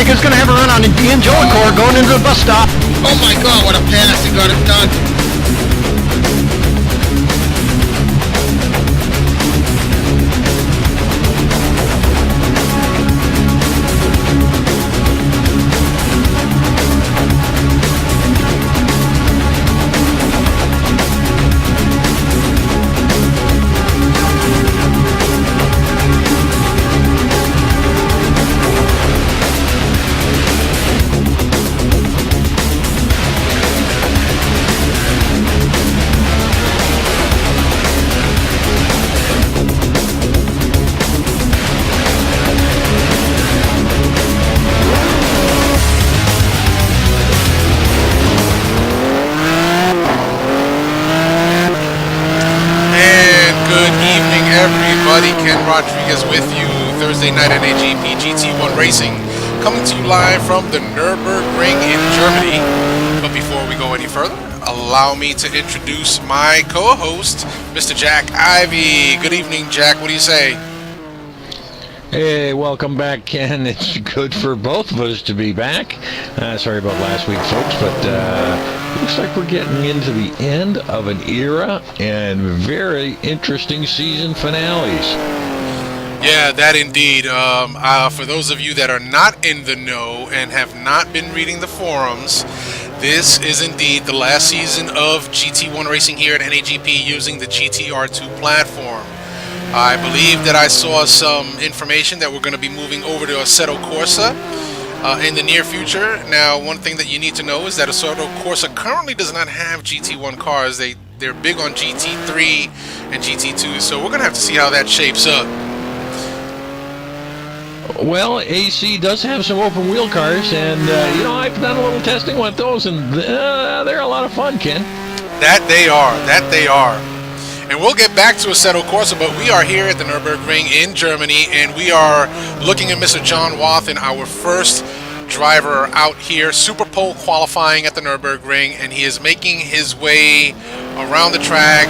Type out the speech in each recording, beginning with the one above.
Baker's going to have a run on the Angelicore going into the bus stop. Oh my God, what a pass. He got it done. Ken Rodriguez with you Thursday night at NAGP GT1 Racing, coming to you live from the Nurburgring in Germany. But before we go any further, allow me to introduce my co-host, Mr. Jack Ivy. Good evening, Jack. What do you say? Hey, welcome back, Ken. It's good for both of us to be back. Sorry about last week, folks, but looks like we're getting into the end of an era and very interesting season finales. Yeah, that indeed. For those of you that are not in the know and have not been reading the forums, this is indeed the last season of GT1 Racing here at NAGP using the GTR2 platform. I believe that I saw some information that we're going to be moving over to Assetto Corsa in the near future. Now, one thing that you need to know is that Assetto Corsa currently does not have GT1 cars. They're big on GT3 and GT2, so we're going to have to see how that shapes up. Well, AC does have some open wheel cars, and I've done a little testing with those, and they're a lot of fun, Ken. That they are. And we'll get back to Assetto Corsa, but we are here at the Nurburgring in Germany, and we are looking at Mr. John Wathen, our first driver out here, Super Pole qualifying at the Nurburgring, and he is making his way around the track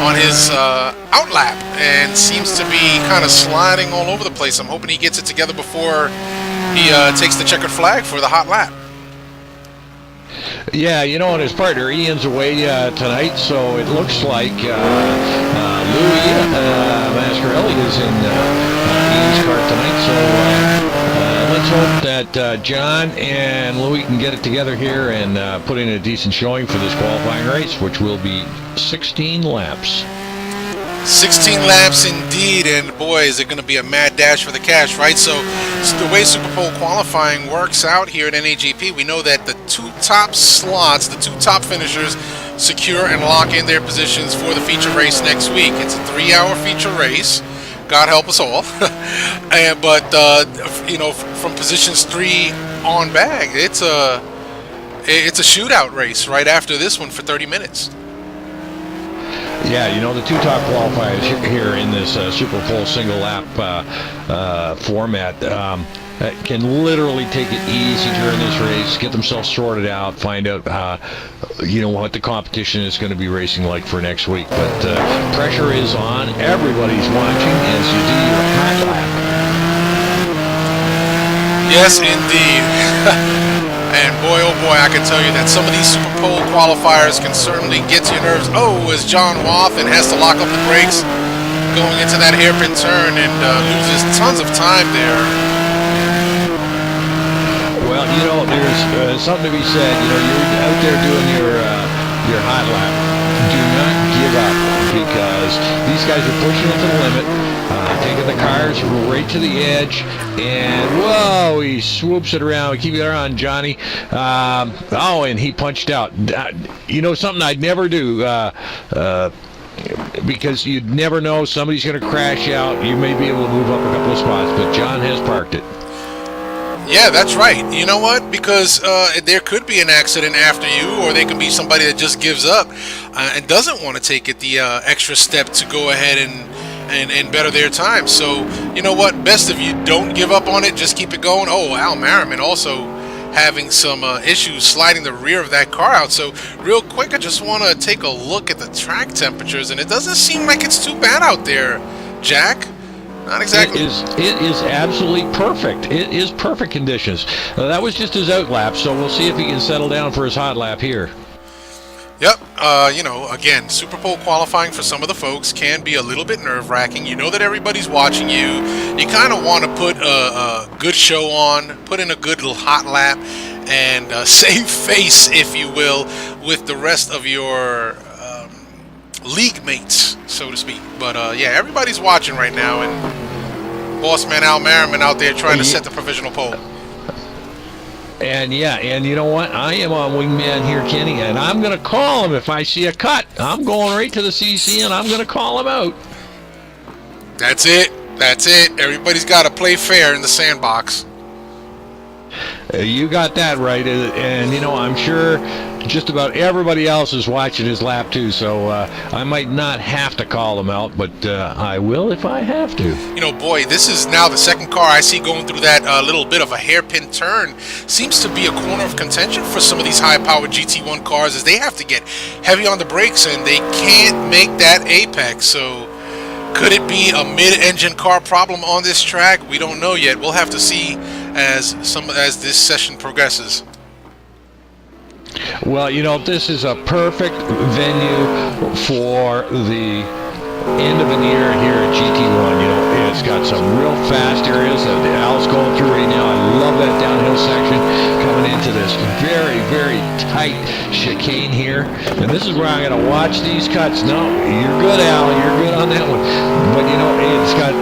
on his outlap and seems to be kind of sliding all over the place. I'm hoping he gets it together before he takes the checkered flag for the hot lap. Yeah, and his partner Ian's away tonight, so it looks like Louis Mascarelli is in Ian's car tonight. So let's hope that John and Louis can get it together here and put in a decent showing for this qualifying race, which will be 16 laps. 16 laps indeed, and boy, is it going to be a mad dash for the cash, right? So the way Super Pole qualifying works out here at NAGP, we know that the two top slots, the two top finishers, secure and lock in their positions for the feature race next week. It's a 3-hour feature race. God help us all. But from positions 3 on back, it's a shootout race right after this one for 30 minutes. Yeah, the two top qualifiers here in this Super Pole single lap format can literally take it easy during this race, get themselves sorted out, find out what the competition is going to be racing like for next week. But pressure is on. Everybody's watching as you do your hot lap. Yes, indeed. And boy, oh boy, I can tell you that some of these Super Pole qualifiers can certainly get to your nerves. Oh, as John Wathen has to lock up the brakes going into that hairpin turn and loses tons of time there. Well, there's something to be said. You're out there doing your hot lap. Do not give up, because these guys are pushing it to the limit, taking the cars right to the edge, and whoa, he swoops it around. Keep your eye on Johnny. And he punched out. Something I'd never do, because you'd never know, somebody's going to crash out. You may be able to move up a couple of spots, but John has parked it. Yeah, that's right. You know what? Because there could be an accident after you, or there can be somebody that just gives up and doesn't want to take it the extra step to go ahead and better their time. So, you know what? Best if you don't give up on it, just keep it going. Oh, Al Merriman also having some issues sliding the rear of that car out. So, real quick, I just want to take a look at the track temperatures, and it doesn't seem like it's too bad out there, Jack. Not exactly. It is absolutely perfect. It is perfect conditions. That was just his out lap, so we'll see if he can settle down for his hot lap here. Yep, you know, again, Super Bowl qualifying for some of the folks can be a little bit nerve-wracking. You know that everybody's watching you. You kind of want to put a good show on, put in a good little hot lap, and save face, if you will, with the rest of your league mates, so to speak. But yeah, everybody's watching right now, and boss man Al Merriman out there trying to set the provisional pole. And yeah, and you know what? I am on wingman here, Kenny, and I'm going to call him if I see a cut. I'm going right to the CC, and I'm going to call him out. That's it. That's it. Everybody's got to play fair in the sandbox. You got that right, and you know, I'm sure just about everybody else is watching his lap too, so I might not have to call him out, but I will if I have to. You know, boy, this is now the second car I see going through that little bit of a hairpin turn. Seems to be a corner of contention for some of these high-powered GT1 cars, as they have to get heavy on the brakes, and they can't make that apex. So could it be a mid-engine car problem on this track? We don't know yet. We'll have to see as this session progresses. Well, you know, this is a perfect venue for the end of an era here at GT1. You know, it's got some real fast areas that Al's going through right now. I love that downhill section coming into this very, very tight chicane here. And this is where I'm going to watch these cuts. No, you're good, Al. You're good on that one. But, you know, it's got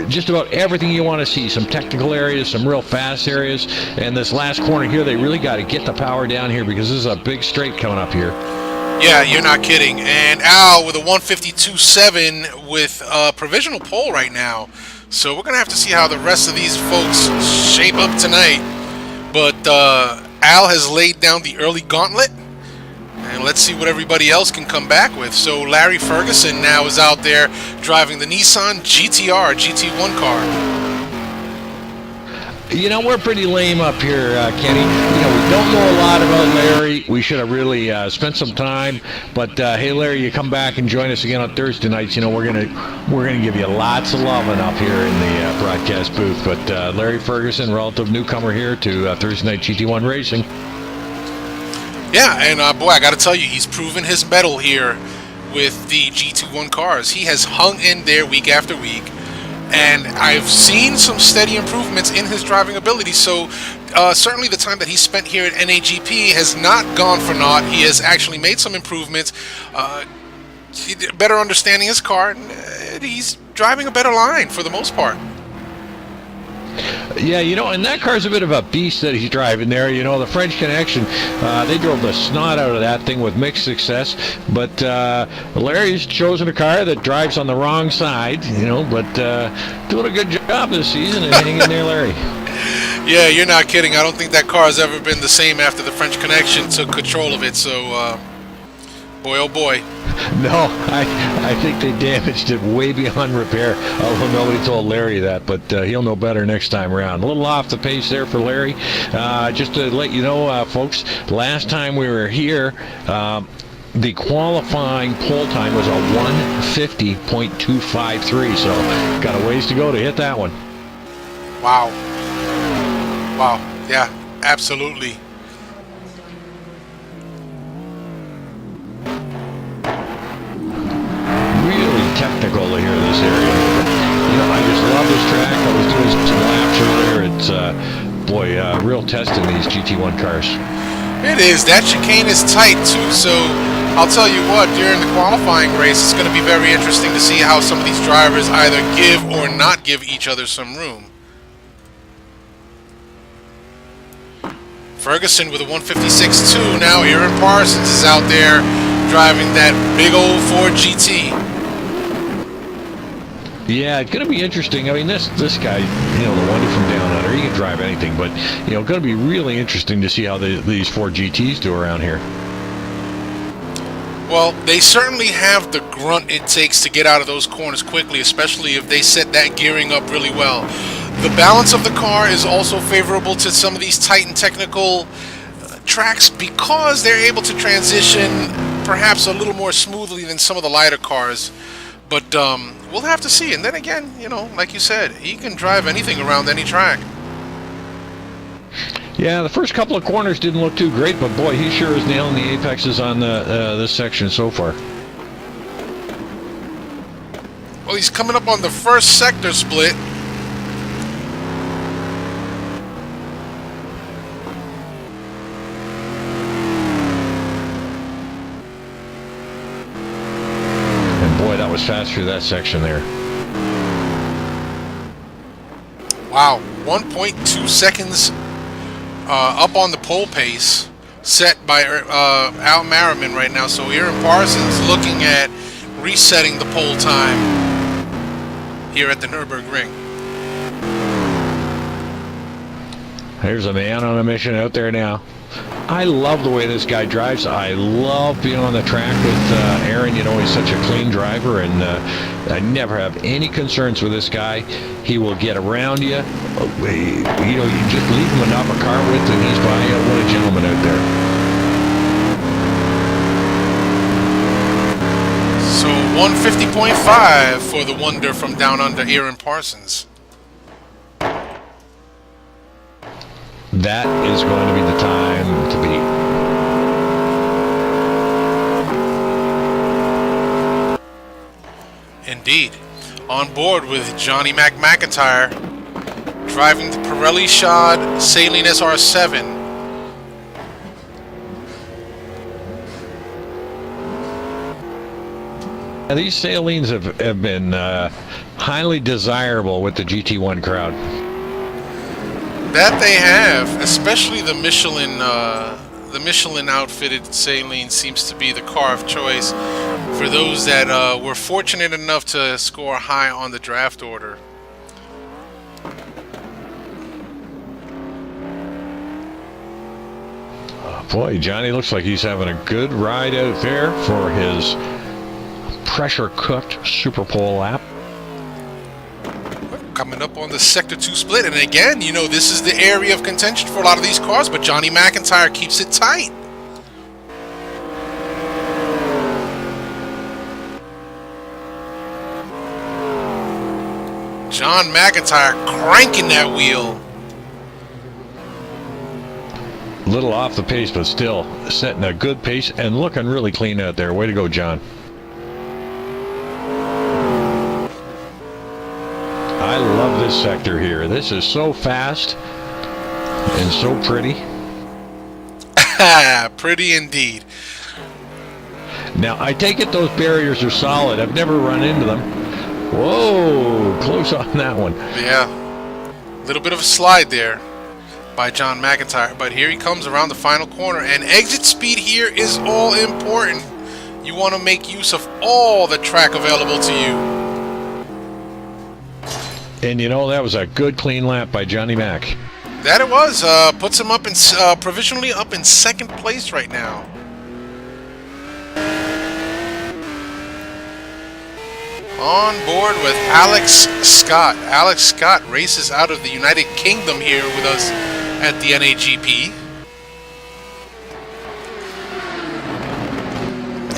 just about everything you want to see. Some technical areas, some real fast areas, and this last corner here, they really got to get the power down here because this is a big straight coming up here. Yeah, you're not kidding. And Al with a 152.7 with a provisional pole right now. So we're going to have to see how the rest of these folks shape up tonight. But Al has laid down the early gauntlet. And let's see what everybody else can come back with. So Larry Ferguson now is out there driving the Nissan GTR GT1 car. You know, we're pretty lame up here, Kenny. You know, we don't know a lot about Larry. We should have really spent some time. But hey, Larry, you come back and join us again on Thursday nights. You know, we're gonna give you lots of loving up here in the broadcast booth. But Larry Ferguson, relative newcomer here to Thursday Night GT1 Racing. Yeah, and boy, I got to tell you, he's proven his mettle here with the GT1 cars. He has hung in there week after week, and I've seen some steady improvements in his driving ability. So certainly the time that he spent here at NAGP has not gone for naught. He has actually made some improvements, better understanding his car, and he's driving a better line for the most part. Yeah, you know, and that car's a bit of a beast that he's driving there. You know, the French Connection, they drove the snot out of that thing with mixed success. But Larry's chosen a car that drives on the wrong side, you know, but doing a good job this season and hanging in there, Larry. Yeah, you're not kidding. I don't think that car has ever been the same after the French Connection took control of it. So, boy, oh boy. No, I think they damaged it way beyond repair, although nobody told Larry that, but he'll know better next time around. A little off the pace there for Larry. Just to let you know, folks, last time we were here, the qualifying pole time was a 150.253, so got a ways to go to hit that one. Wow. Wow. Yeah, absolutely. Technical to hear this area. You know, I just love this track. I was doing some laps earlier. It's, boy, real test in these GT1 cars. It is. That chicane is tight, too. So I'll tell you what, during the qualifying race, it's going to be very interesting to see how some of these drivers either give or not give each other some room. Ferguson with a 156.2. Now Aaron Parsons is out there driving that big old Ford GT. Yeah, it's going to be interesting. I mean, this guy, you know, the wonder from down under, he can drive anything, but, you know, going to be really interesting to see how these Ford GTs do around here. Well, they certainly have the grunt it takes to get out of those corners quickly, especially if they set that gearing up really well. The balance of the car is also favorable to some of these tight and technical tracks because they're able to transition perhaps a little more smoothly than some of the lighter cars. But we'll have to see. And then again, you know, like you said, he can drive anything around any track. Yeah, the first couple of corners didn't look too great, but boy, he sure is nailing the apexes on this section so far. Well, he's coming up on the first sector split. And boy, that was fast through that section there. Wow, 1.2 seconds up on the pole pace set by Al Merriman right now. So Aaron Parsons looking at resetting the pole time here at the Nurburgring. There's a man on a mission out there now. I love the way this guy drives. I love being on the track with Aaron. You know, he's such a clean driver, and I never have any concerns with this guy. He will get around you. You know, you just leave him enough a car width, and he's by you. What a gentleman out there. So 150.5 for the wonder from down under, Aaron Parsons. That is going to be the time to beat. Indeed. On board with Johnny McIntyre, driving the Pirelli shod Saleen SR7. Now, these Saleens have been highly desirable with the GT1 crowd. That they have, especially the Michelin outfitted Saleen seems to be the car of choice for those that were fortunate enough to score high on the draft order. Boy, Johnny looks like he's having a good ride out there for his pressure-cooked Super Pole lap. Coming up on the Sector 2 split, and again, you know, this is the area of contention for a lot of these cars, but Johnny McIntyre keeps it tight. John McIntyre cranking that wheel. Little off the pace, but still setting a good pace and looking really clean out there. Way to go, John. I love this sector here. This is so fast and so pretty. Pretty indeed. Now, I take it those barriers are solid. I've never run into them. Whoa, close on that one. Yeah, a little bit of a slide there by John McIntyre, but here he comes around the final corner, and exit speed here is all important. You want to make use of all the track available to you. And you know, that was a good clean lap by Johnny Mac. That it was. Puts him up in provisionally up in second place right now. On board with Alex Scott. Alex Scott races out of the United Kingdom here with us at the NAGP.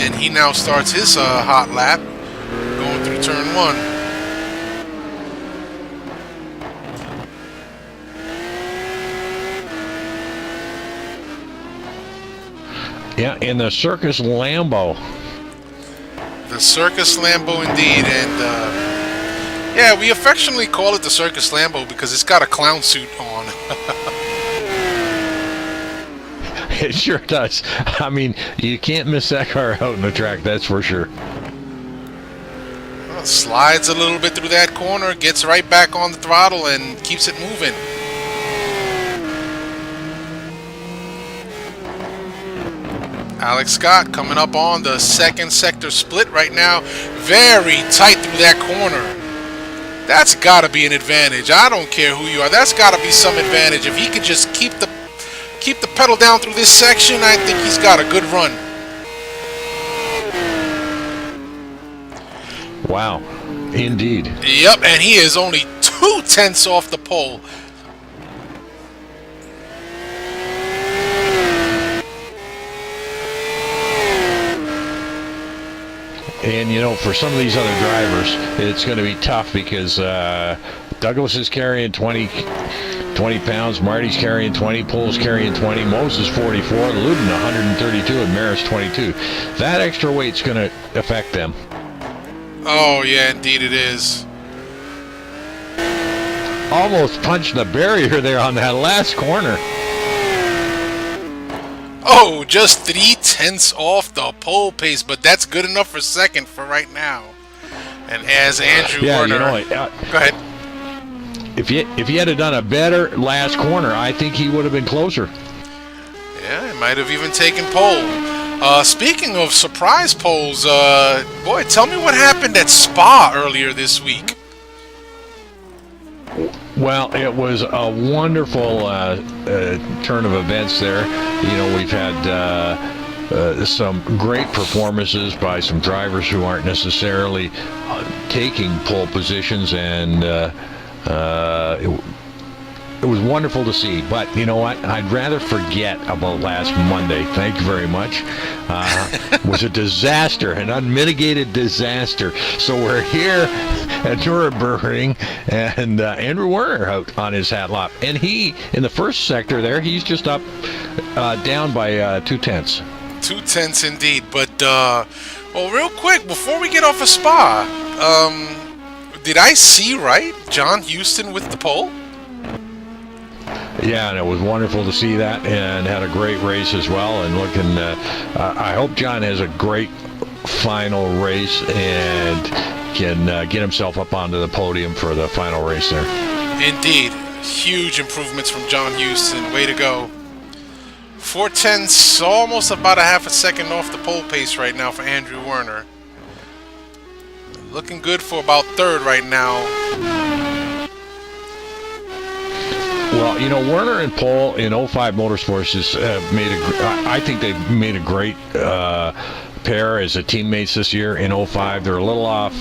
And he now starts his hot lap going through turn 1. Yeah, in the Circus Lambo. The Circus Lambo indeed, and yeah, we affectionately call it the Circus Lambo because it's got a clown suit on. It sure does. I mean, you can't miss that car out on the track, that's for sure. Well, slides a little bit through that corner, gets right back on the throttle, and keeps it moving. Alex Scott coming up on the second sector split right now. Very tight through that corner. That's got to be an advantage. I don't care who you are. That's got to be some advantage. If he could just keep the pedal down through this section, I think he's got a good run. Wow, indeed. Yep, and he is only 0.2 off the pole. And, you know, for some of these other drivers, it's going to be tough because Douglas is carrying 20 pounds, Marty's carrying 20, Pole's carrying 20, Moses 44, Luden 132, and Maris 22. That extra weight's going to affect them. Oh, yeah, indeed it is. Almost punched the barrier there on that last corner. Oh, just 3/10 off the pole pace, but that's good enough for second for right now. And as Andrew Werner... You know, go ahead. If he had done a better last corner, I think he would have been closer. Yeah, he might have even taken pole. Speaking of surprise poles, boy, tell me what happened at Spa earlier this week. Well, it was a wonderful turn of events there. You know, we've had some great performances by some drivers who aren't necessarily taking pole positions, and it was wonderful to see. But you know what? I'd rather forget about last Monday. Thank you very much. It was a disaster, an unmitigated disaster. So we're here at Nurburgring, and Andrew Werner out on his hat lap. And he, in the first sector there, he's just up, down by 2/10. 2/10 indeed. But, well, real quick, before we get off of Spa, did I see right? John Houston with the pole? Yeah, and it was wonderful to see that, and had a great race as well. And looking, I hope John has a great final race and can get himself up onto the podium for the final race there. Indeed. Huge improvements from John Houston. Way to go. 4/10, almost about a half a second off the pole pace right now for Andrew Werner. Looking good for about third right now. Well, you know, Werner and Pole in 05 Motorsports has I think they've made a great pair as teammates this year. In 05, they're a little off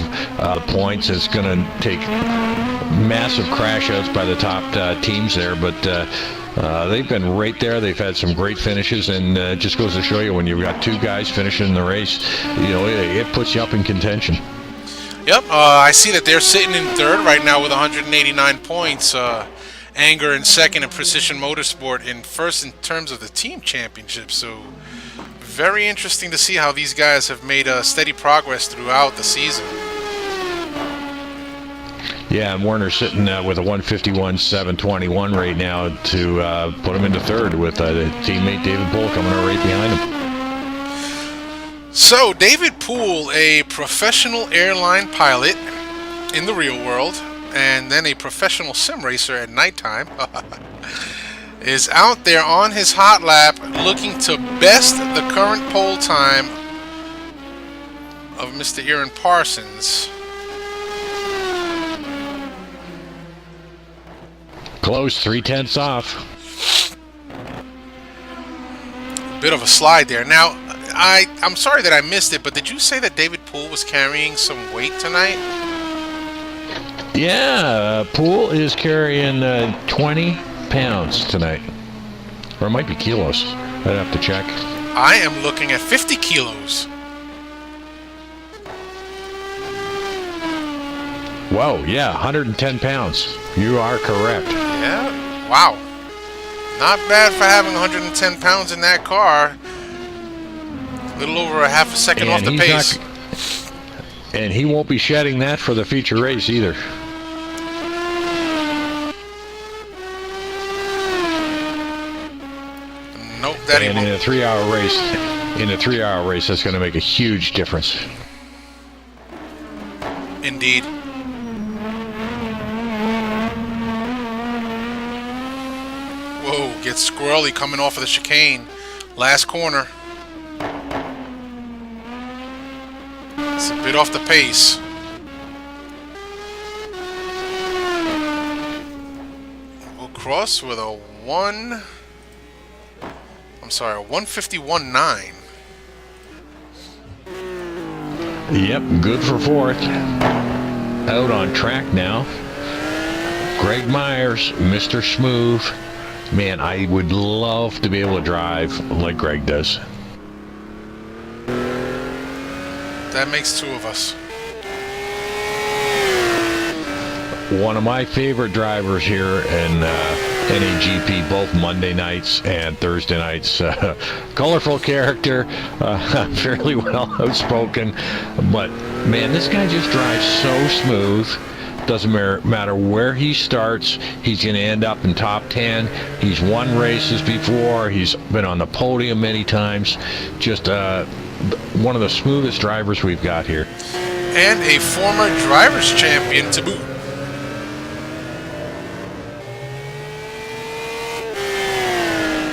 points. It's going to take massive crash outs by the top teams there, but they've been right there. They've had some great finishes, and it just goes to show you, when you've got two guys finishing the race, you know, it puts you up in contention. Yep, I see that they're sitting in third right now with 189 points. Anger in second, and Precision Motorsport in first in terms of the team championship. So very interesting to see how these guys have made steady progress throughout the season. Yeah, and Werner's sitting with a 151.721 right now to put him into third, with teammate David Poole coming right behind him. So David Poole, a professional airline pilot in the real world, and then a professional sim racer at nighttime, is out there on his hot lap looking to best the current pole time of Mr. Aaron Parsons. Close, 3/10 off. Bit of a slide there. Now, I'm sorry that I missed it, but did you say that David Poole was carrying some weight tonight? Yeah, Poole is carrying 20 pounds tonight. Or it might be kilos. I'd have to check. I am looking at 50 kilos. Whoa, yeah, 110 pounds. You are correct. Yeah, wow. Not bad for having 110 pounds in that car. A little over a half a second off the pace. And he won't be shedding that for the feature race either. Nope, that he won't. In a 3-hour race, that's going to make a huge difference. Indeed. Whoa, gets squirrely coming off of the chicane. Last corner. It's a bit off the pace. We'll cross with a 151.9. Yep, good for fourth. Out on track now. Greg Myers, Mr. Smooth. Man, I would love to be able to drive like Greg does. that makes 2 of us. One of my favorite drivers here in NAGP, both Monday nights and Thursday nights. Colorful character, fairly well outspoken, but man, this guy just drives so smooth. Doesn't matter where he starts, he's going to end up in top 10. He's won races before. He's been on the podium many times. Just one of the smoothest drivers we've got here. And a former drivers' champion to boot.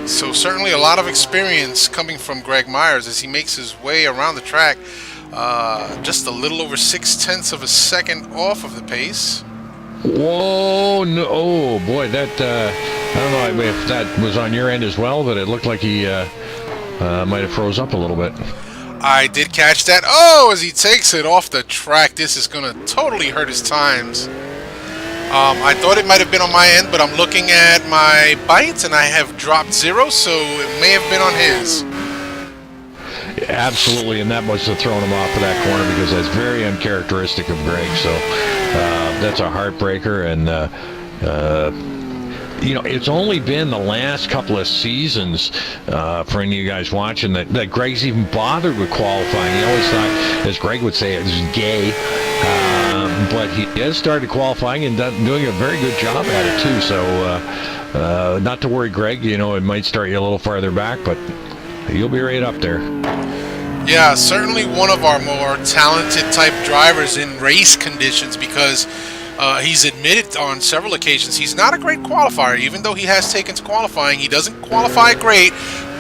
So certainly a lot of experience coming from Greg Myers as he makes his way around the track. Just a little over 0.6 of a second off of the pace. Whoa, no, oh boy, that, I don't know if that was on your end as well, but it looked like he might have froze up a little bit. I did catch that. Oh, as he takes it off the track, this is going to totally hurt his times. I thought it might have been on my end, but I'm looking at my bytes and I have dropped 0, so it may have been on his. Absolutely, and that must have thrown him off of that corner because that's very uncharacteristic of Greg. So that's a heartbreaker, and you know, it's only been the last couple of seasons for any of you guys watching that Greg's even bothered with qualifying. He always thought, as Greg would say, it was gay, but he has started qualifying and doing a very good job at it too. So not to worry, Greg. You know, it might start you a little farther back, but you'll be right up there. Yeah, certainly one of our more talented type drivers in race conditions because he's admitted on several occasions he's not a great qualifier. Even though he has taken to qualifying, he doesn't qualify great,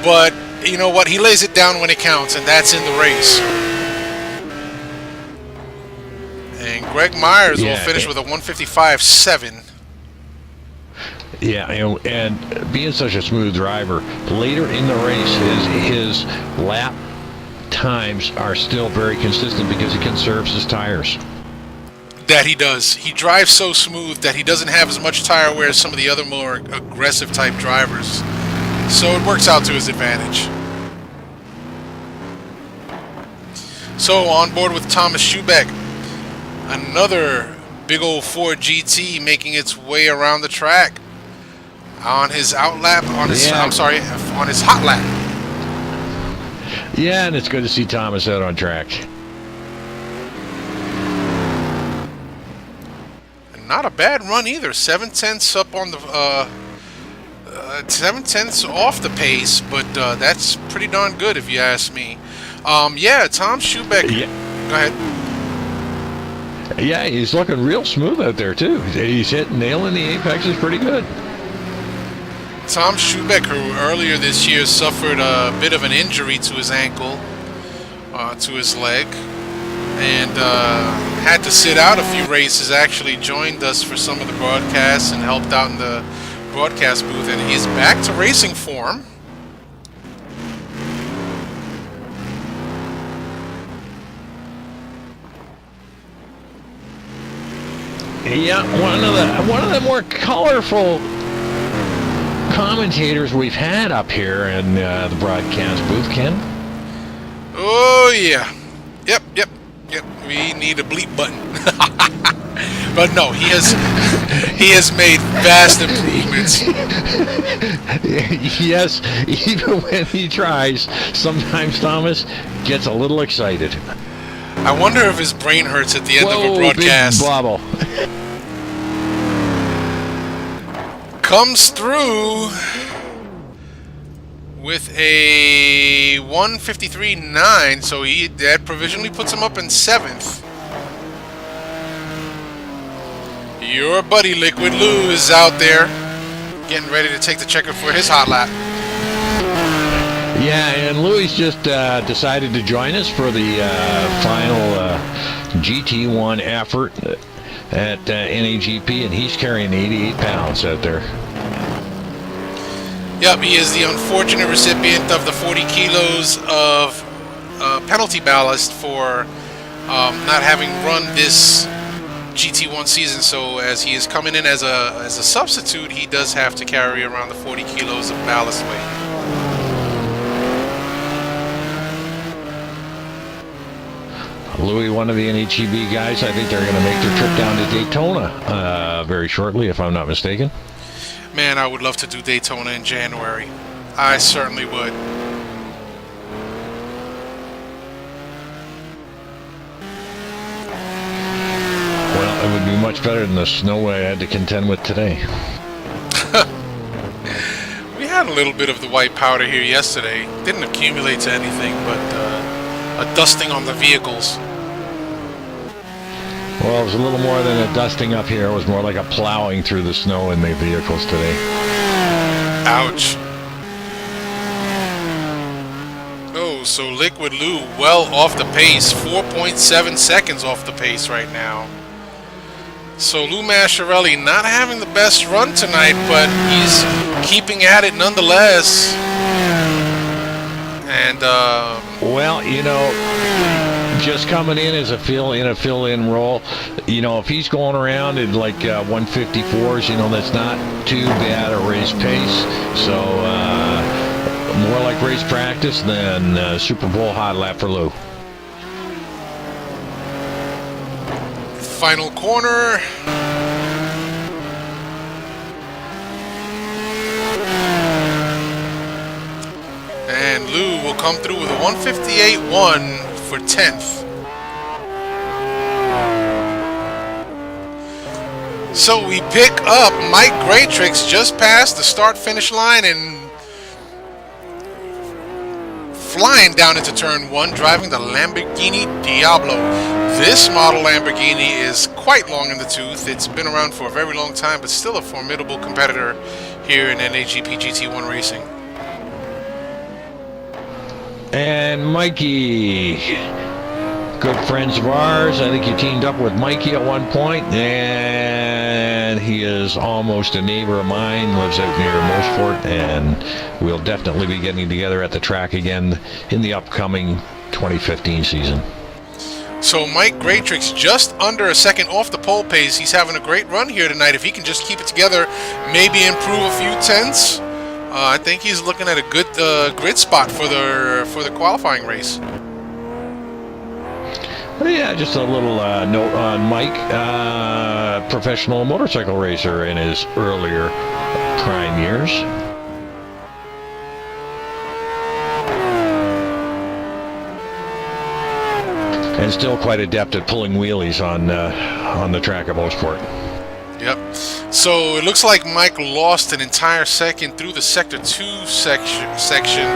but you know what? He lays it down when it counts, and that's in the race. And Greg Myers will finish with a 155.7. Yeah, and being such a smooth driver, later in the race, his lap times are still very consistent because he conserves his tires. That he does. He drives so smooth that he doesn't have as much tire wear as some of the other more aggressive type drivers. So it works out to his advantage. So on board with Thomas Schubeck, another big old Ford GT making its way around the track. On his out lap, on his on his hot lap. Yeah, and it's good to see Thomas out on track. And not a bad run either. 7/10 up on the 7/10 off the pace, but that's pretty darn good if you ask me. Yeah, Tom Schubeck. Yeah. Go ahead. Yeah, he's looking real smooth out there too. He's nailing the apexes pretty good. Tom Schubeck, who earlier this year suffered a bit of an injury to his ankle, to his leg, and had to sit out a few races, actually joined us for some of the broadcasts and helped out in the broadcast booth, and he's back to racing form. Yeah, one of the more colorful commentators we've had up here in the broadcast booth, Ken. Oh yeah, yep. We need a bleep button, but no, he has made vast improvements. Yes, even when he tries, sometimes Thomas gets a little excited. I wonder if his brain hurts at the end of a broadcast. Big bubble. Comes through with a 153.9, so that provisionally puts him up in 7th. Your buddy Liquid Lou is out there getting ready to take the checker for his hot lap. Yeah, and Louis just decided to join us for the final GT1 effort at NAGP, and he's carrying 88 pounds out there. Yep, he is the unfortunate recipient of the 40 kilos of penalty ballast for not having run this GT1 season. So as he is coming in as a substitute, he does have to carry around the 40 kilos of ballast weight. Louis, one of the NHEB guys, I think they're going to make their trip down to Daytona very shortly, if I'm not mistaken. Man, I would love to do Daytona in January. I certainly would. Well, it would be much better than the snow I had to contend with today. We had a little bit of the white powder here yesterday. Didn't accumulate to anything, but a dusting on the vehicles. Well, it was a little more than a dusting up here. It was more like a plowing through the snow in the vehicles today. Ouch. Oh, so Liquid Lou well off the pace. 4.7 seconds off the pace right now. So Lou Masciarelli not having the best run tonight, but he's keeping at it nonetheless. And, well, you know, just coming in as a fill-in role, you know, if he's going around at like 154s, you know, that's not too bad a race pace. So more like race practice than Super Bowl hot lap for Lou. Final corner. And Lou will come through with a 158.1 for 10th. So we pick up Mike Graytrix just past the start-finish line and flying down into turn 1, driving the Lamborghini Diablo. This model Lamborghini is quite long in the tooth. It's been around for a very long time, but still a formidable competitor here in NAGP GT1 racing. And Mikey, good friends of ours. I think you teamed up with Mikey at one point, and he is almost a neighbor of mine, lives out near Mosport, and we'll definitely be getting together at the track again in the upcoming 2015 season. So Mike Graytrix just under a second off the pole pace. He's having a great run here tonight. If he can just keep it together, maybe improve a few tenths, I think he's looking at a good grid spot for the qualifying race. Yeah, just a little note on Mike, professional motorcycle racer in his earlier prime years. And still quite adept at pulling wheelies on the track at Mosport. Yep. So it looks like Mike lost an entire second through the Sector 2 section.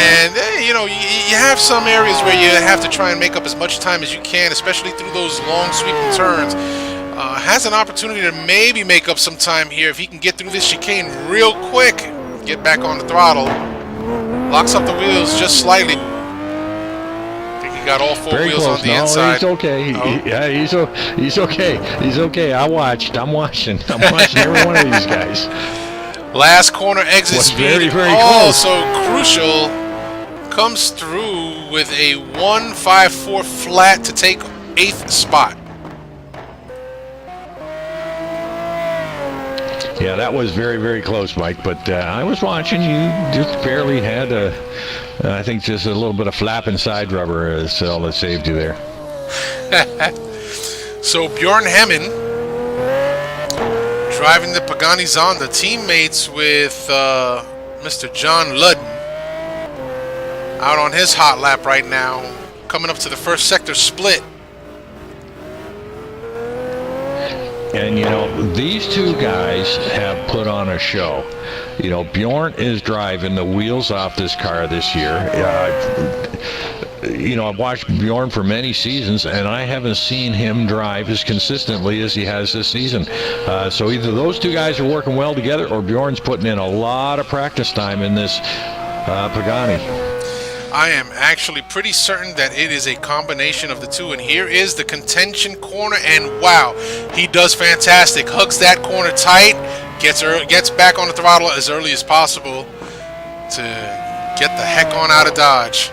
And, you know, you have some areas where you have to try and make up as much time as you can, especially through those long sweeping turns. Has an opportunity to maybe make up some time here if he can get through this chicane real quick. Get back on the throttle. Locks up the wheels just slightly. Got all four Very wheels close. on the inside. He's okay. Yeah, he's okay. He's okay. I'm watching every one of these guys. Last corner exit speed. Very, very oh, close. So crucial. Comes through with a 154 flat to take 8th spot. Yeah, that was very, very close, Mike. But I was watching. You just barely had I think just a little bit of flapping side rubber is all that saved you there. So Bjorn Hemmen driving the Pagani Zonda, teammates with Mr. John Ludden, out on his hot lap right now, coming up to the first sector split. And, you know, these two guys have put on a show. You know, Bjorn is driving the wheels off this car this year. You know, I've watched Bjorn for many seasons, and I haven't seen him drive as consistently as he has this season. So either those two guys are working well together, or Bjorn's putting in a lot of practice time in this Pagani. I am actually pretty certain that it is a combination of the two. And here is the contention corner, and wow, he does fantastic. Hugs that corner tight, gets back on the throttle as early as possible to get the heck on out of Dodge.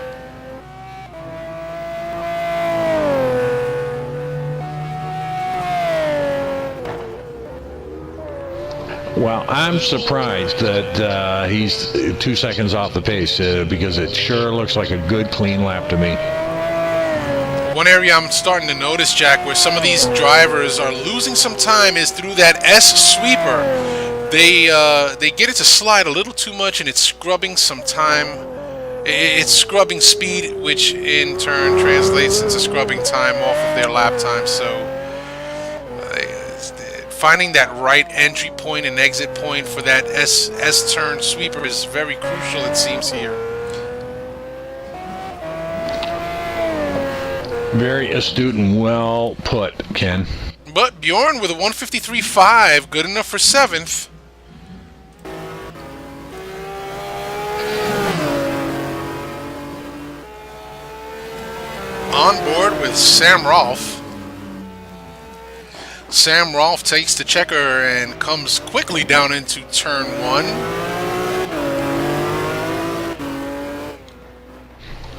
Well, I'm surprised that he's 2 seconds off the pace because it sure looks like a good clean lap to me. One area I'm starting to notice, Jack, where some of these drivers are losing some time is through that S sweeper. They get it to slide a little too much, and it's scrubbing some time. It's scrubbing speed, which in turn translates into scrubbing time off of their lap time. So finding that right entry point and exit point for that S turn sweeper is very crucial, it seems here. Very astute and well put, Ken. But Bjorn with a 153.5, good enough for 7th. On board with Sam Rolfe. Sam Rolfe takes the checker and comes quickly down into turn 1.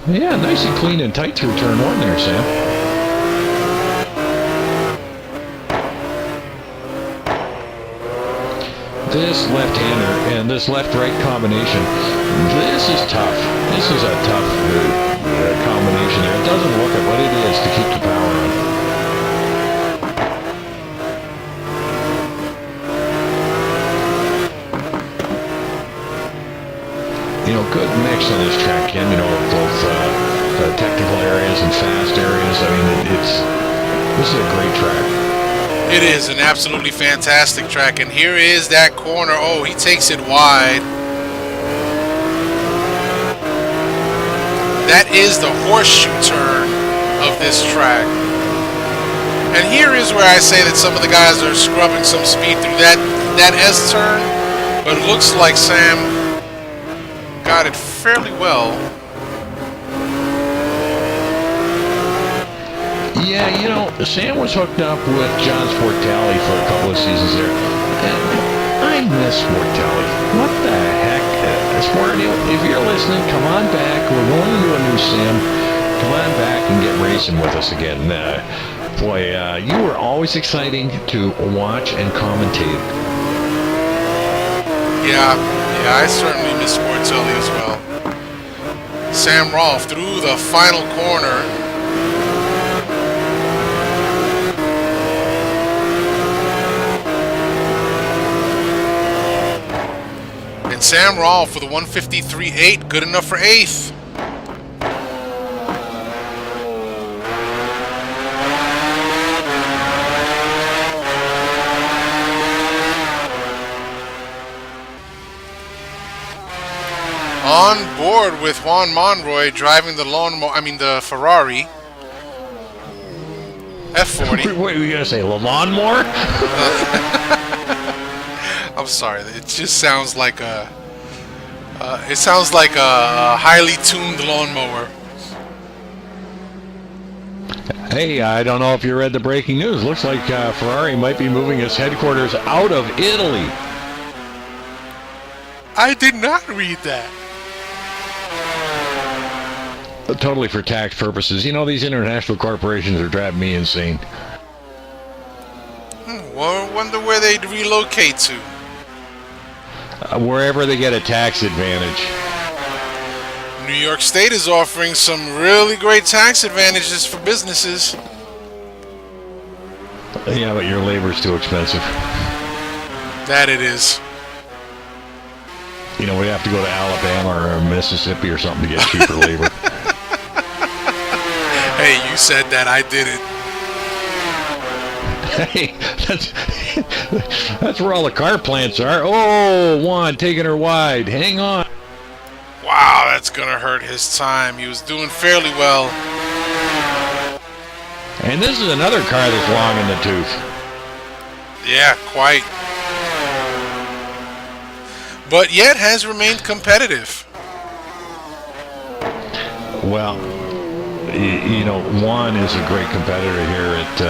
Yeah, nice and clean and tight through turn 1 there, Sam. This left-hander and this left-right combination, this is tough. This is a tough combination there. It doesn't look it, but it is to keep the power on. You know, good mix on this track, Ken. You know, both technical areas and fast areas. I mean, this is a great track. It is an absolutely fantastic track, and here is that corner. Oh, he takes it wide. That is the horseshoe turn of this track. And here is where I say that some of the guys are scrubbing some speed through that S turn, but it looks like Sam got it fairly well. Yeah, you know, Sam was hooked up with John Sportelli for a couple of seasons there. And I miss Sportelli. What the heck? Sportelli, if you're listening, come on back. We're going to do a new sim. Come on back and get racing with us again. Boy, you were always exciting to watch and commentate. Yeah, I certainly miss Sportelli as well. Sam Rolfe through the final corner. And Sam Rolfe with a 153.8, good enough for 8th. On board with Juan Monroy driving the the Ferrari F40. What were you gonna say, lawnmower? I'm sorry. It just sounds like a highly tuned lawnmower. Hey, I don't know if you read the breaking news. Looks like Ferrari might be moving its headquarters out of Italy. I did not read that. Totally for tax purposes. You know, these international corporations are driving me insane. Well, I wonder where they'd relocate to. Wherever they get a tax advantage. New York State is offering some really great tax advantages for businesses. Yeah, but your labor's too expensive. That it is. You know, we have to go to Alabama or Mississippi or something to get cheaper labor. Hey, you said that, I didn't. Hey, that's where all the car plants are. Oh, Juan taking her wide. Hang on. Wow, that's going to hurt his time. He was doing fairly well. And this is another car that's long in the tooth. Yeah, quite. But yet has remained competitive. Well, you know, Juan is a great competitor here at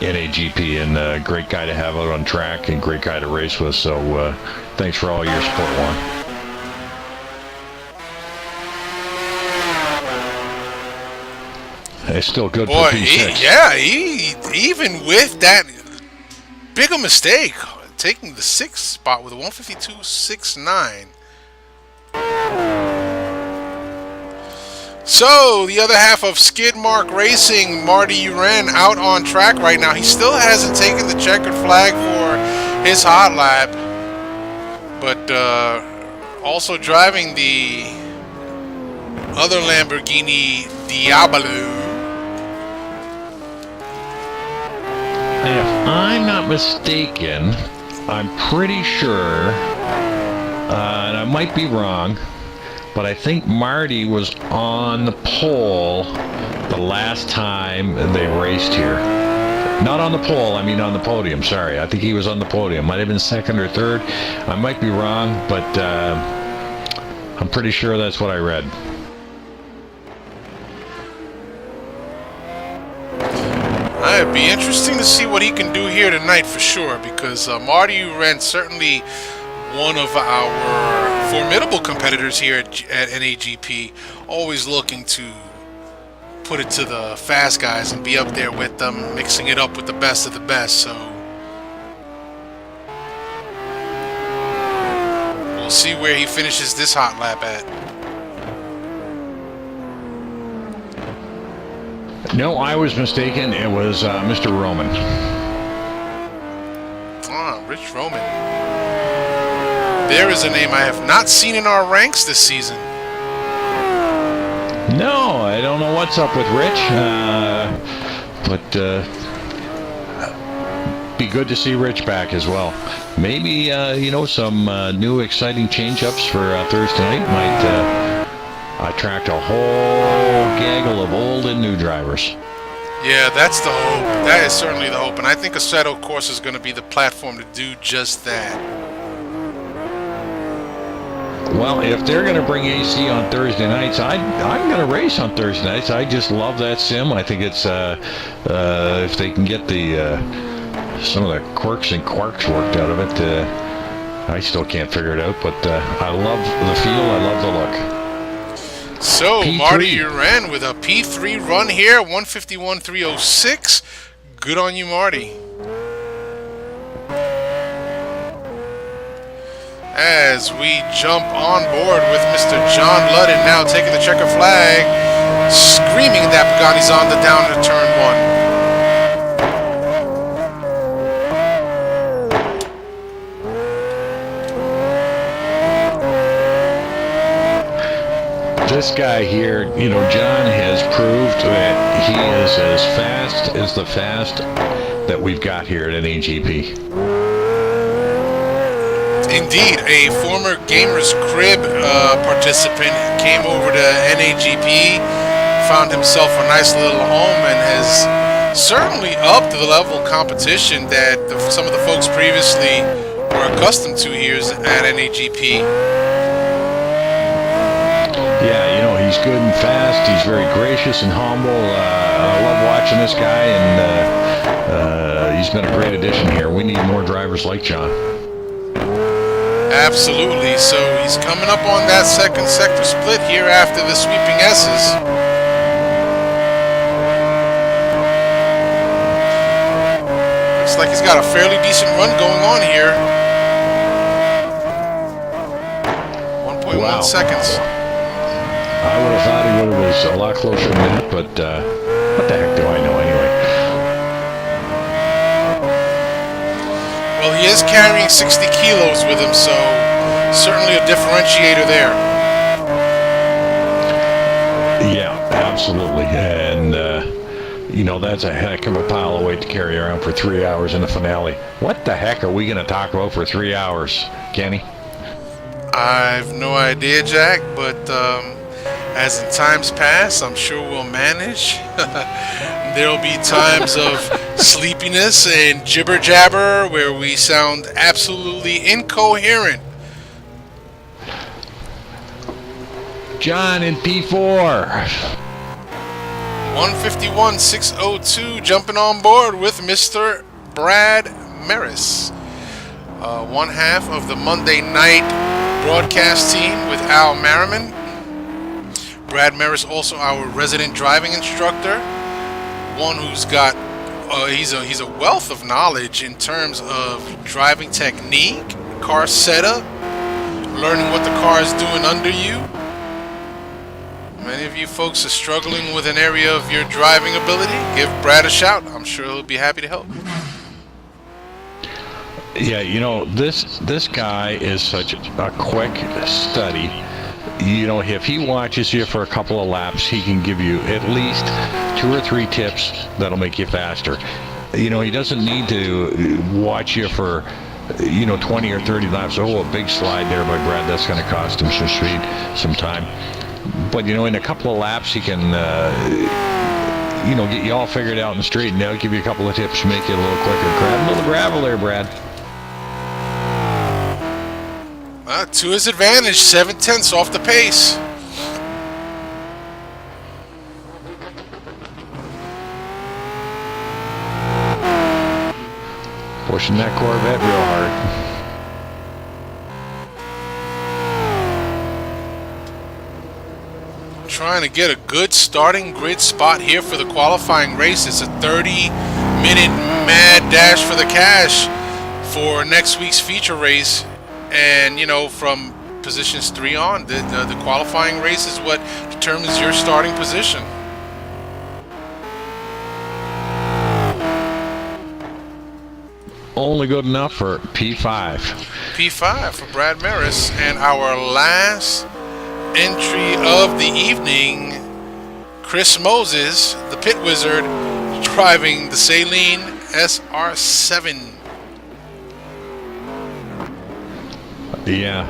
NAGP, and a great guy to have out on track and great guy to race with. So thanks for all your support, Juan. It's still good for P6. Even with that big a mistake, taking the 6th spot with a 152.69. So, the other half of Skid Mark Racing, Marty Uran, out on track right now. He still hasn't taken the checkered flag for his hot lap, but also driving the other Lamborghini Diablo. If I'm not mistaken, I'm pretty sure, and I might be wrong, but I think Marty was on the pole the last time they raced here. Not on the pole, I mean on the podium, sorry. I think he was on the podium. Might have been second or third. I might be wrong, but I'm pretty sure that's what I read. It'd be interesting to see what he can do here tonight for sure, because Marty Uran certainly one of our formidable competitors here at NAGP, always looking to put it to the fast guys and be up there with them, mixing it up with the best of the best. So we'll see where he finishes this hot lap at. No, I was mistaken. It was Mr. Roman. Rich Roman. There is a name I have not seen in our ranks this season. No, I don't know what's up with Rich, but be good to see Rich back as well. Maybe, you know, some new exciting change-ups for Thursday night might attract a whole gaggle of old and new drivers. Yeah, that's the hope. That is certainly the hope. And I think Assetto course is going to be the platform to do just that. Well, if they're going to bring AC on Thursday nights, I'm going to race on Thursday nights. I just love that sim. I think it's, if they can get the some of the quirks and quarks worked out of it, I still can't figure it out, but I love the feel, I love the look. So, P3. Marty Uran with a P3 run here, 151.306. Good on you, Marty. As we jump on board with Mr. John Ludden now taking the checker flag, screaming that Pagani's on the down to turn one. This guy here, you know, John has proved that he is as fast as the fast that we've got here at NAGP. Indeed, a former Gamers Crib participant came over to NAGP, found himself a nice little home, and has certainly upped the level of competition that some of the folks previously were accustomed to here at NAGP. Yeah, you know, he's good and fast. He's very gracious and humble. I love watching this guy, and he's been a great addition here. We need more drivers like John. Absolutely. So he's coming up on that second sector split here after the sweeping S's. Looks like he's got a fairly decent run going on here. 1.1 seconds. I would have thought he was a lot closer than that, but what the heck do I know anyway? Well, he is carrying 60 kilos with him, so certainly a differentiator there. Yeah, absolutely. And, you know, that's a heck of a pile of weight to carry around for 3 hours in the finale. What the heck are we going to talk about for 3 hours, Kenny? I've no idea, Jack, but as in times past, I'm sure we'll manage. There'll be times of sleepiness and jibber jabber where we sound absolutely incoherent. John in P4. 151.602 jumping on board with Mr. Brad Maris. One half of the Monday night broadcast team with Al Merriman. Brad Maris, also our resident driving instructor, one who's got he's a wealth of knowledge in terms of driving technique, car setup, learning what the car is doing under you. any of you folks are struggling with an area of your driving ability, give Brad a shout. I'm sure he'll be happy to help. Yeah, you know, this guy is such a quick study. You know, if he watches you for a couple of laps, he can give you at least 2 or 3 tips that'll make you faster. You know, he doesn't need to watch you for, you know, 20 or 30 laps. Oh, a big slide there by Brad. That's going to cost him some speed, some time. But, you know, in a couple of laps, he can, you know, get you all figured out and straightened out, give you a couple of tips, make you a little quicker. Grab a little gravel there, Brad. To his advantage, 7/10 off the pace. Pushing that Corvette real hard. Trying to get a good starting grid spot here for the qualifying race. It's a 30-minute mad dash for the cash for next week's feature race. And, you know, from positions 3 on, the qualifying race is what determines your starting position. Only good enough for P5. P5 for Brad Maris. And our last entry of the evening, Chris Moses, the pit wizard, driving the Saleen SR7. Yeah,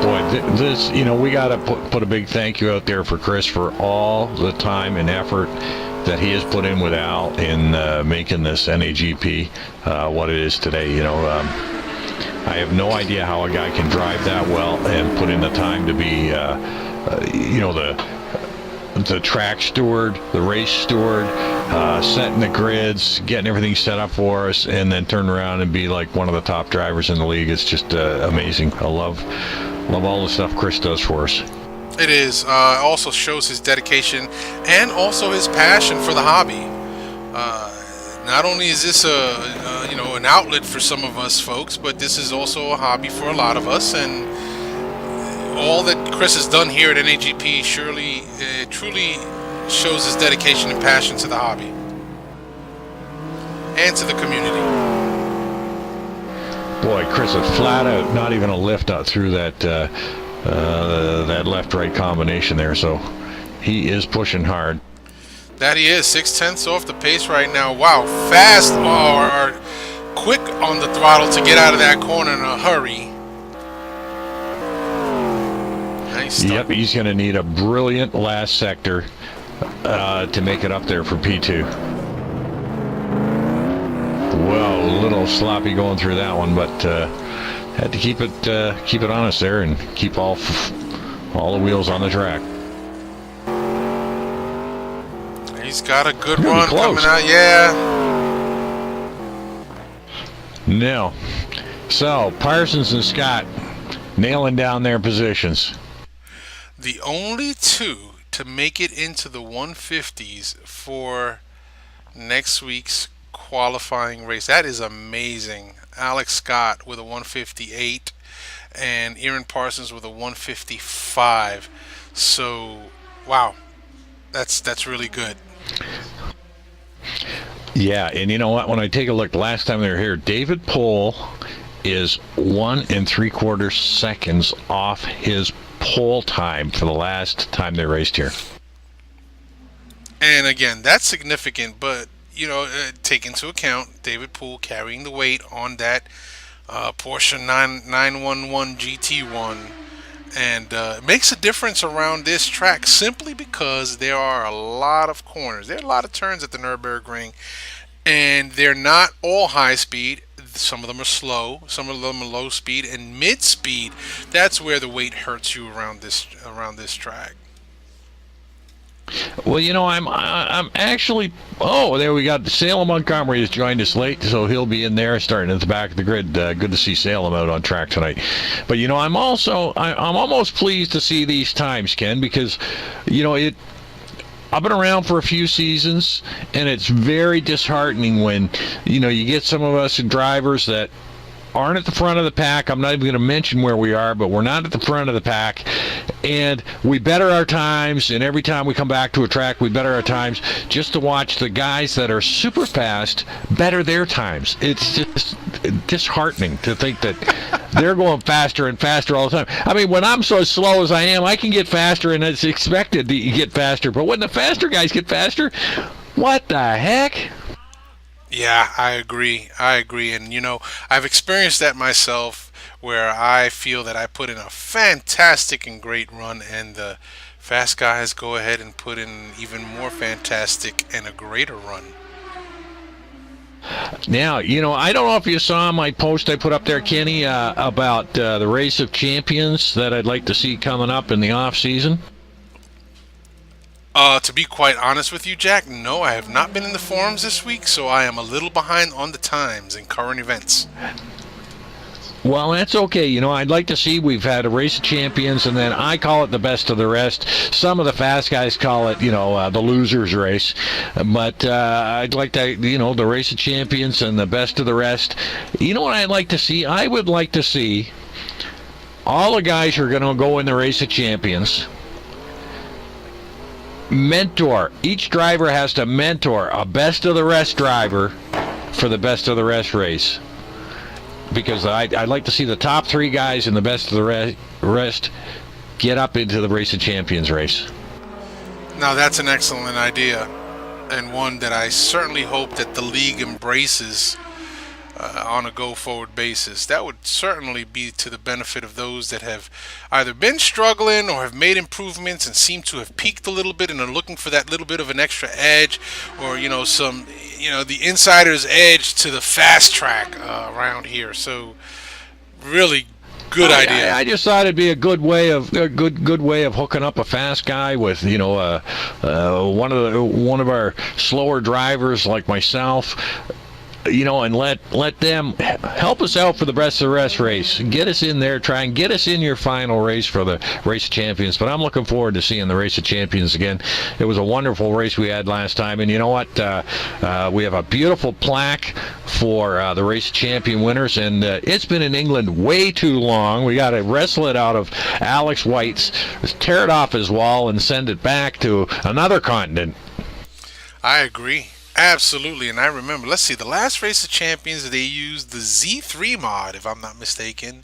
boy, this, you know, we got to put a big thank you out there for Chris for all the time and effort that he has put in with Al in making this NAGP what it is today. You know, I have no idea how a guy can drive that well and put in the time to be, you know, the track steward, the race steward, setting the grids, getting everything set up for us, and then turn around and be like one of the top drivers in the league. It's just amazing. I love all the stuff Chris does for us. It is. Also shows his dedication and also his passion for the hobby. Not only is this you know, an outlet for some of us folks, but this is also a hobby for a lot of us. And all that Chris has done here at NAGP surely, truly shows his dedication and passion to the hobby and to the community. Boy, Chris is flat out, not even a lift out through that that left-right combination there. So he is pushing hard. That he is. 6/10 off the pace right now. Wow, fast or quick on the throttle to get out of that corner in a hurry. Nice. Yep, he's going to need a brilliant last sector to make it up there for P2. Well, a little sloppy going through that one, but had to keep it honest there and keep all the wheels on the track. He's got a good run coming out. Yeah. No. So Parsons and Scott nailing down their positions. The only 2 to make it into the 150s for next week's qualifying race. That is amazing. Alex Scott with a 158 and Aaron Parsons with a 155. So, wow. That's really good. Yeah, and you know what? When I take a look, last time they were here, David Pohl is 1 3/4 seconds off his pole time for the last time they raced here. And again, that's significant, but you know, take into account David Poole carrying the weight on that Porsche 911 GT1, and it makes a difference around this track simply because there are a lot of corners. There are a lot of turns at the Nurburgring, and they're not all high speed. Some of them are slow, some of them are low speed, and mid speed. That's where the weight hurts you around this track. Well, you know, I'm actually. Oh, there we got Salem Montgomery has joined us late, so he'll be in there starting at the back of the grid. Good to see Salem out on track tonight. But you know, I'm almost pleased to see these times, Ken, because you know I've been around for a few seasons, and it's very disheartening when you know you get some of us drivers that aren't at the front of the pack. I'm not even going to mention where we are, but we're not at the front of the pack. And we better our times, and every time we come back to a track, we better our times just to watch the guys that are super fast better their times. It's just disheartening to think that they're going faster and faster all the time. I mean, when I'm so slow as I am, I can get faster, and it's expected to get faster. But when the faster guys get faster, what the heck? Yeah, I agree. And, I've experienced that myself where I feel that I put in a fantastic and great run, and the fast guys go ahead and put in even more fantastic and a greater run. Now, I don't know if you saw my post I put up there, Kenny, about the Race of Champions that I'd like to see coming up in the off-season. To be quite honest with you, Jack, no, I have not been in the forums this week, so I am a little behind on the times and current events. Well, that's okay. I'd like to see we've had a Race of Champions, and then I call it the best of the rest. Some of the fast guys call it, the loser's race. But I'd like to, the Race of Champions and the best of the rest. You know what I'd like to see? I would like to see all the guys who are going to go in the Race of Champions mentor. Each driver has to mentor a best of the rest driver for the best of the rest race, because I'd like to see the top 3 guys in the best of the rest get up into the Race of Champions race. Now that's an excellent idea, and one that I certainly hope that the league embraces on a go-forward basis. That would certainly be to the benefit of those that have either been struggling or have made improvements and seem to have peaked a little bit and are looking for that little bit of an extra edge, or the insider's edge to the fast track around here. So really good idea. I just thought it'd be a good way of hooking up a fast guy with one of our slower drivers like myself. And let them help us out for the best of the rest race. Get us in there, try and get us in your final race for the Race of Champions. But I'm looking forward to seeing the Race of Champions again. It was a wonderful race we had last time. And you know what? We have a beautiful plaque for the Race of Champion winners. And it's been in England way too long. We got to wrestle it out of Alex White's, tear it off his wall, and send it back to another continent. I agree. Absolutely, and I remember, let's see, the last Race of Champions, they used the Z3 mod, if I'm not mistaken,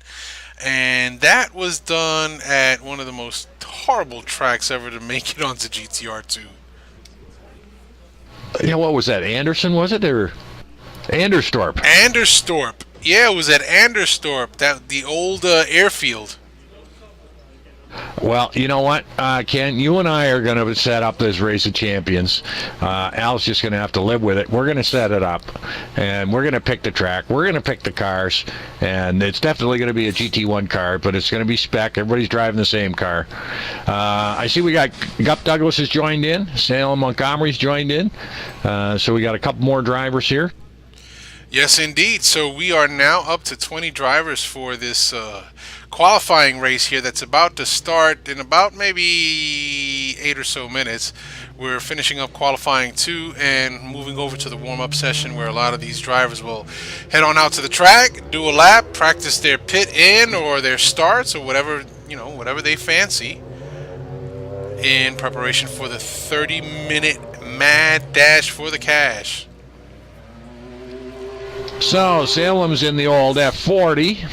and that was done at one of the most horrible tracks ever to make it onto GTR2. Yeah, what was that, Anderson, was it, or Anderstorp? Anderstorp. Yeah, it was at Anderstorp, the old airfield. Well, you know what, Ken, you and I are going to set up this Race of Champions. Al's just going to have to live with it. We're going to set it up, and we're going to pick the track. We're going to pick the cars, and it's definitely going to be a GT1 car, but it's going to be spec. Everybody's driving the same car. I see we got Gup Douglas has joined in. Salem Montgomery's joined in. So we got a couple more drivers here. Yes, indeed. So we are now up to 20 drivers for this qualifying race here that's about to start in about maybe 8 or so minutes. We're finishing up qualifying 2 and moving over to the warm-up session, where a lot of these drivers will head on out to the track, do a lap, practice their pit in or their starts or whatever they fancy, in preparation for the 30-minute mad dash for the cash. So Salem's in the old F40,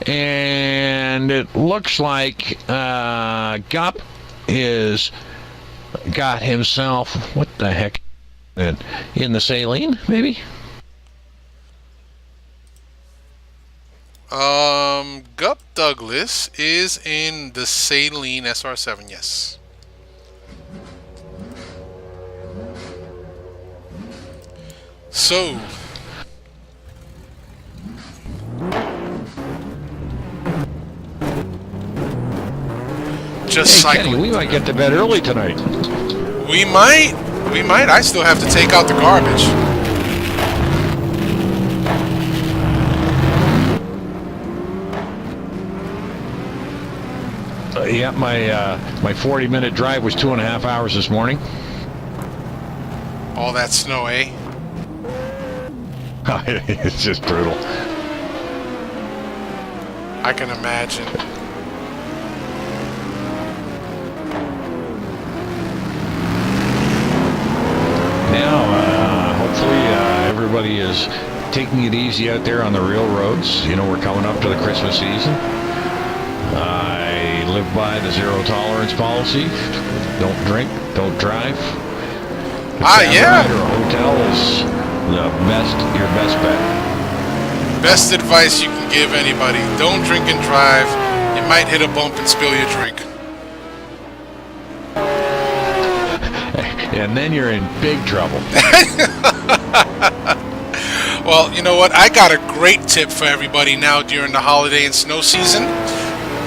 and it looks like Gup is got himself, what the heck, in the Saline, maybe? Gup Douglas is in the Saline SR7, yes. So just hey, Kenny, we might get to bed early tonight. We might. I still have to take out the garbage. Yeah, my 40-minute drive was 2.5 hours this morning. All that snow, eh? It's just brutal. I can imagine. Now, hopefully everybody is taking it easy out there on the real roads. You know, we're coming up to the Christmas season. I live by the zero tolerance policy. Don't drink, don't drive. Yeah. Or a hotel is your best bet. Best advice you can give anybody. Don't drink and drive. You might hit a bump and spill your drink. And then you're in big trouble. Well, you know what? I got a great tip for everybody now during the holiday and snow season.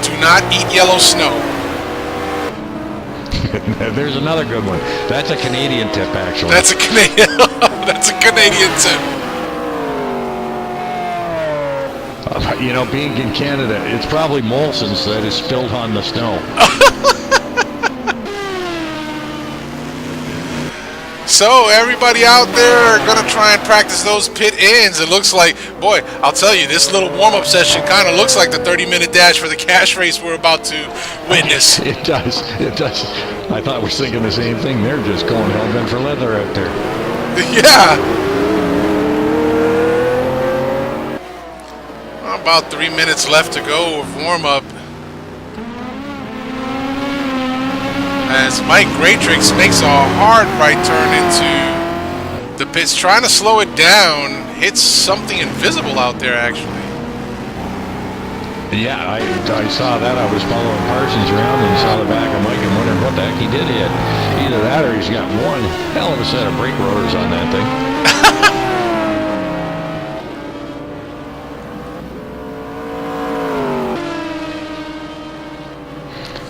Do not eat yellow snow. There's another good one. That's a Canadian tip, actually. That's a Canadian. That's a Canadian tip. You know, being in Canada, it's probably Molson's that is spilled on the snow. So everybody out there are gonna try and practice those pit ins. It looks like, boy, I'll tell you, this little warm-up session kind of looks like the 30-minute dash for the cash race we're about to witness. It does. It does. I thought we were thinking the same thing. They're just going hell-bent for leather out there. Yeah. About 3 minutes left to go of warm-up. As Mike Graytrix makes a hard right turn into the pits, trying to slow it down, hits something invisible out there, actually. Yeah, I saw that. I was following Parsons around and saw the back of Mike and wondering what the heck he did hit. Either that or he's got one hell of a set of brake rotors on that thing.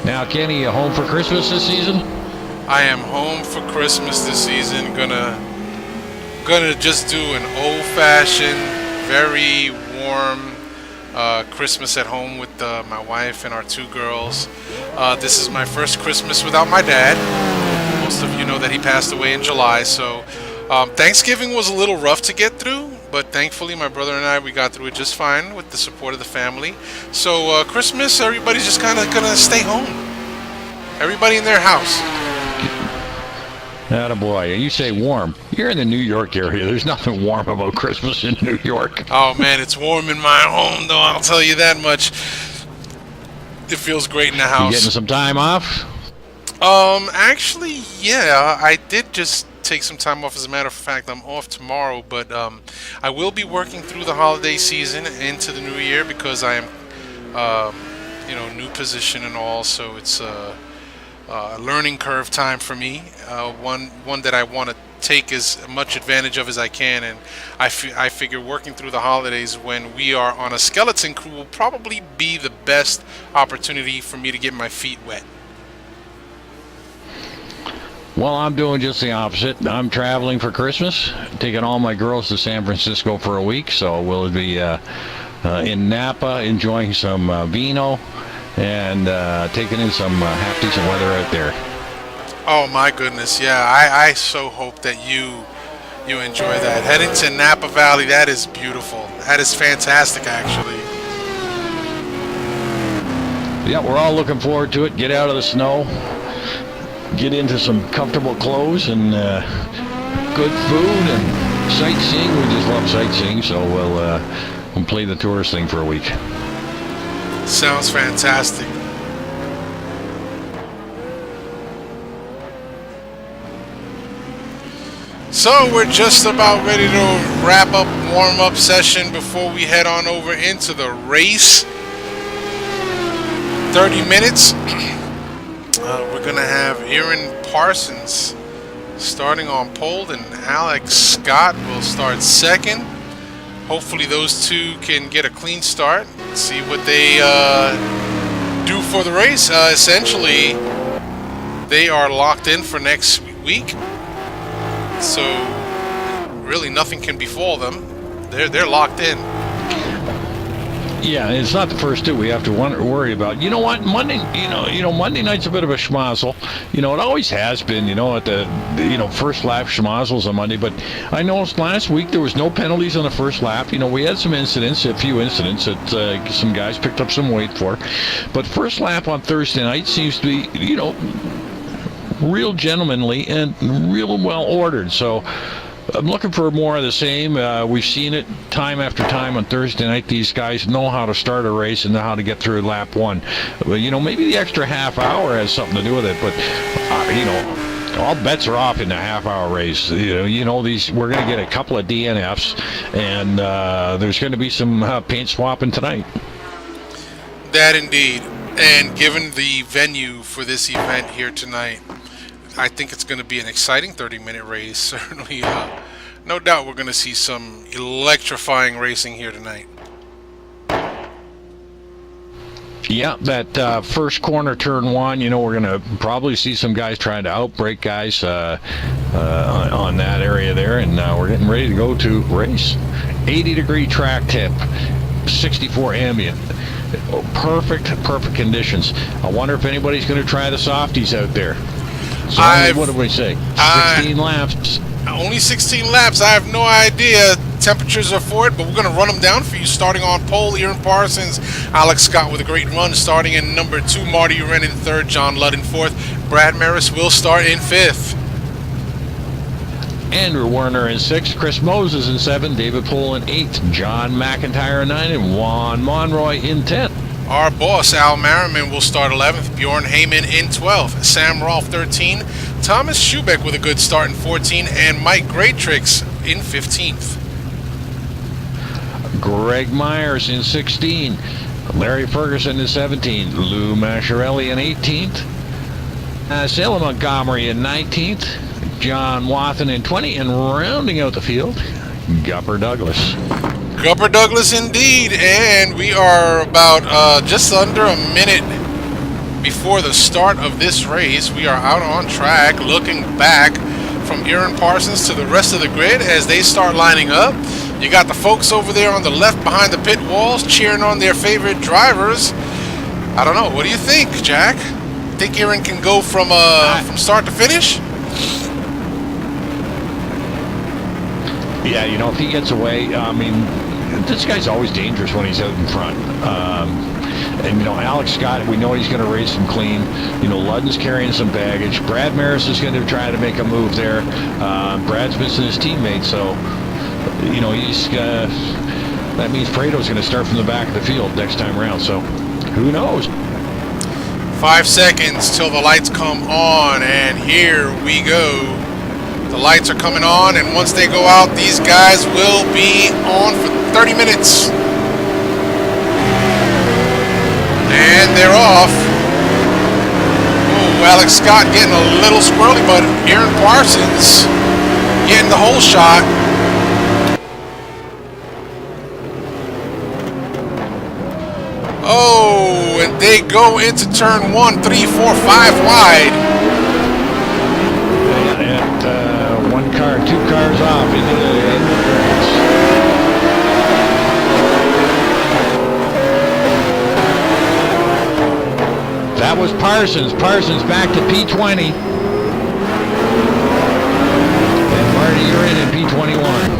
Now, Kenny, you home for Christmas this season? I am home for Christmas this season. Gonna just do an old-fashioned, very warm Christmas at home with my wife and our 2 girls. This is my first Christmas without my dad. Most of you know that he passed away in July, so Thanksgiving was a little rough to get through, but thankfully my brother and we got through it just fine with the support of the family. So Christmas, everybody's just kind of gonna stay home. Everybody in their house. Attaboy. You say warm. You're in the New York area. There's nothing warm about Christmas in New York. Oh man, it's warm in my home though, I'll tell you that much. It feels great in the house. You getting some time off? Actually, yeah, I did just take some time off. As a matter of fact, I'm off tomorrow, but I will be working through the holiday season into the new year because I am, new position and all, so it's a learning curve time for me. One that I want to take as much advantage of as I can, and I figure working through the holidays when we are on a skeleton crew will probably be the best opportunity for me to get my feet wet. Well, I'm doing just the opposite. I'm traveling for Christmas, taking all my girls to San Francisco for a week, so we'll be in Napa enjoying some vino and taking in some half decent weather out there. Oh my goodness, yeah, I so hope that you enjoy that. Heading to Napa Valley, that is beautiful. That is fantastic, actually. Yeah, we're all looking forward to it. Get out of the snow, get into some comfortable clothes and good food and sightseeing. We just love sightseeing, so we'll play the tourist thing for a week. Sounds fantastic. So we're just about ready to wrap up warm-up session before we head on over into the race. 30 minutes. We're going to have Aaron Parsons starting on pole, and Alex Scott will start second. Hopefully those two can get a clean start, see what they do for the race. Essentially, they are locked in for next week, so really nothing can befall them. They're locked in. Yeah, it's not the first two we have to worry about. You know what? Monday, Monday night's a bit of a schmozzle. It always has been. At the first lap schmozzles on Monday. But I noticed last week there was no penalties on the first lap. We had some incidents, a few incidents that some guys picked up some weight for. But first lap on Thursday night seems to be, real gentlemanly and real well ordered. So I'm looking for more of the same. We've seen it time after time on Thursday night. These guys know how to start a race and know how to get through lap one. But, maybe the extra half hour has something to do with it. But, all bets are off in the half-hour race. These we're going to get a couple of DNFs, and there's going to be some paint swapping tonight. That indeed. And given the venue for this event here tonight, I think it's going to be an exciting 30-minute race. Certainly, no doubt we're going to see some electrifying racing here tonight. Yeah, that first corner, turn one, we're going to probably see some guys trying to outbrake guys on that area there, and we're getting ready to go to race. 80-degree track tip, 64 ambient. Perfect conditions. I wonder if anybody's going to try the softies out there. So what did we say? 16 laps. Only 16 laps. I have no idea. Temperatures are for it, but we're going to run them down for you. Starting on pole, Aaron Parsons, Alex Scott with a great run. Starting in number 2, Marty Wren in 3rd, John Ludd in 4th. Brad Maris will start in 5th. Andrew Werner in 6th, Chris Moses in 7th, David Pohl in 8th, John McIntyre in 9th, and Juan Monroy in 10th. Our boss, Al Merriman, will start 11th, Bjorn Heyman in 12th, Sam Rolfe 13, Thomas Schubeck with a good start in 14, and Mike Greatrix in 15th. Greg Myers in 16, Larry Ferguson in 17, Lou Masciarelli in 18th, Salem Montgomery in 19th, John Wathen in 20, and rounding out the field, Gupper Douglas. Gupper Douglas indeed, and we are about just under a minute before the start of this race. We are out on track looking back from Aaron Parsons to the rest of the grid as they start lining up. You got the folks over there on the left behind the pit walls cheering on their favorite drivers. I don't know, what do you think, Jack? Think Aaron can go from start to finish? Yeah, if he gets away, this guy's always dangerous when he's out in front. And, Alex Scott, we know he's going to race him clean. Ludden's carrying some baggage. Brad Maris is going to try to make a move there. Brad's missing his teammate, so, he's that means Prado's going to start from the back of the field next time around, so who knows? 5 seconds till the lights come on, and here we go. The lights are coming on, and once they go out, these guys will be on for 30 minutes. And they're off. Oh, Alex Scott getting a little squirrely, but Aaron Parsons getting the whole shot. Oh, and they go into turn 1, 3, 4, 5 wide. One car, 2 cars off into the race. That was Parsons. Parsons back to P20. And Marty, you're in P21.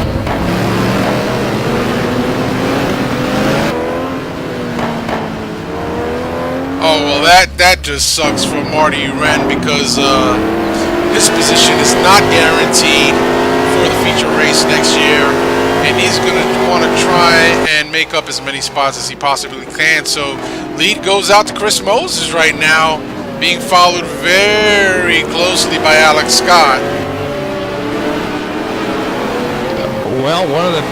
Oh, well, that just sucks for Marty Wren because his position is not guaranteed for the feature race next year, and he's going to want to try and make up as many spots as he possibly can. So lead goes out to Chris Moses right now, being followed very closely by Alex Scott. Well, one of the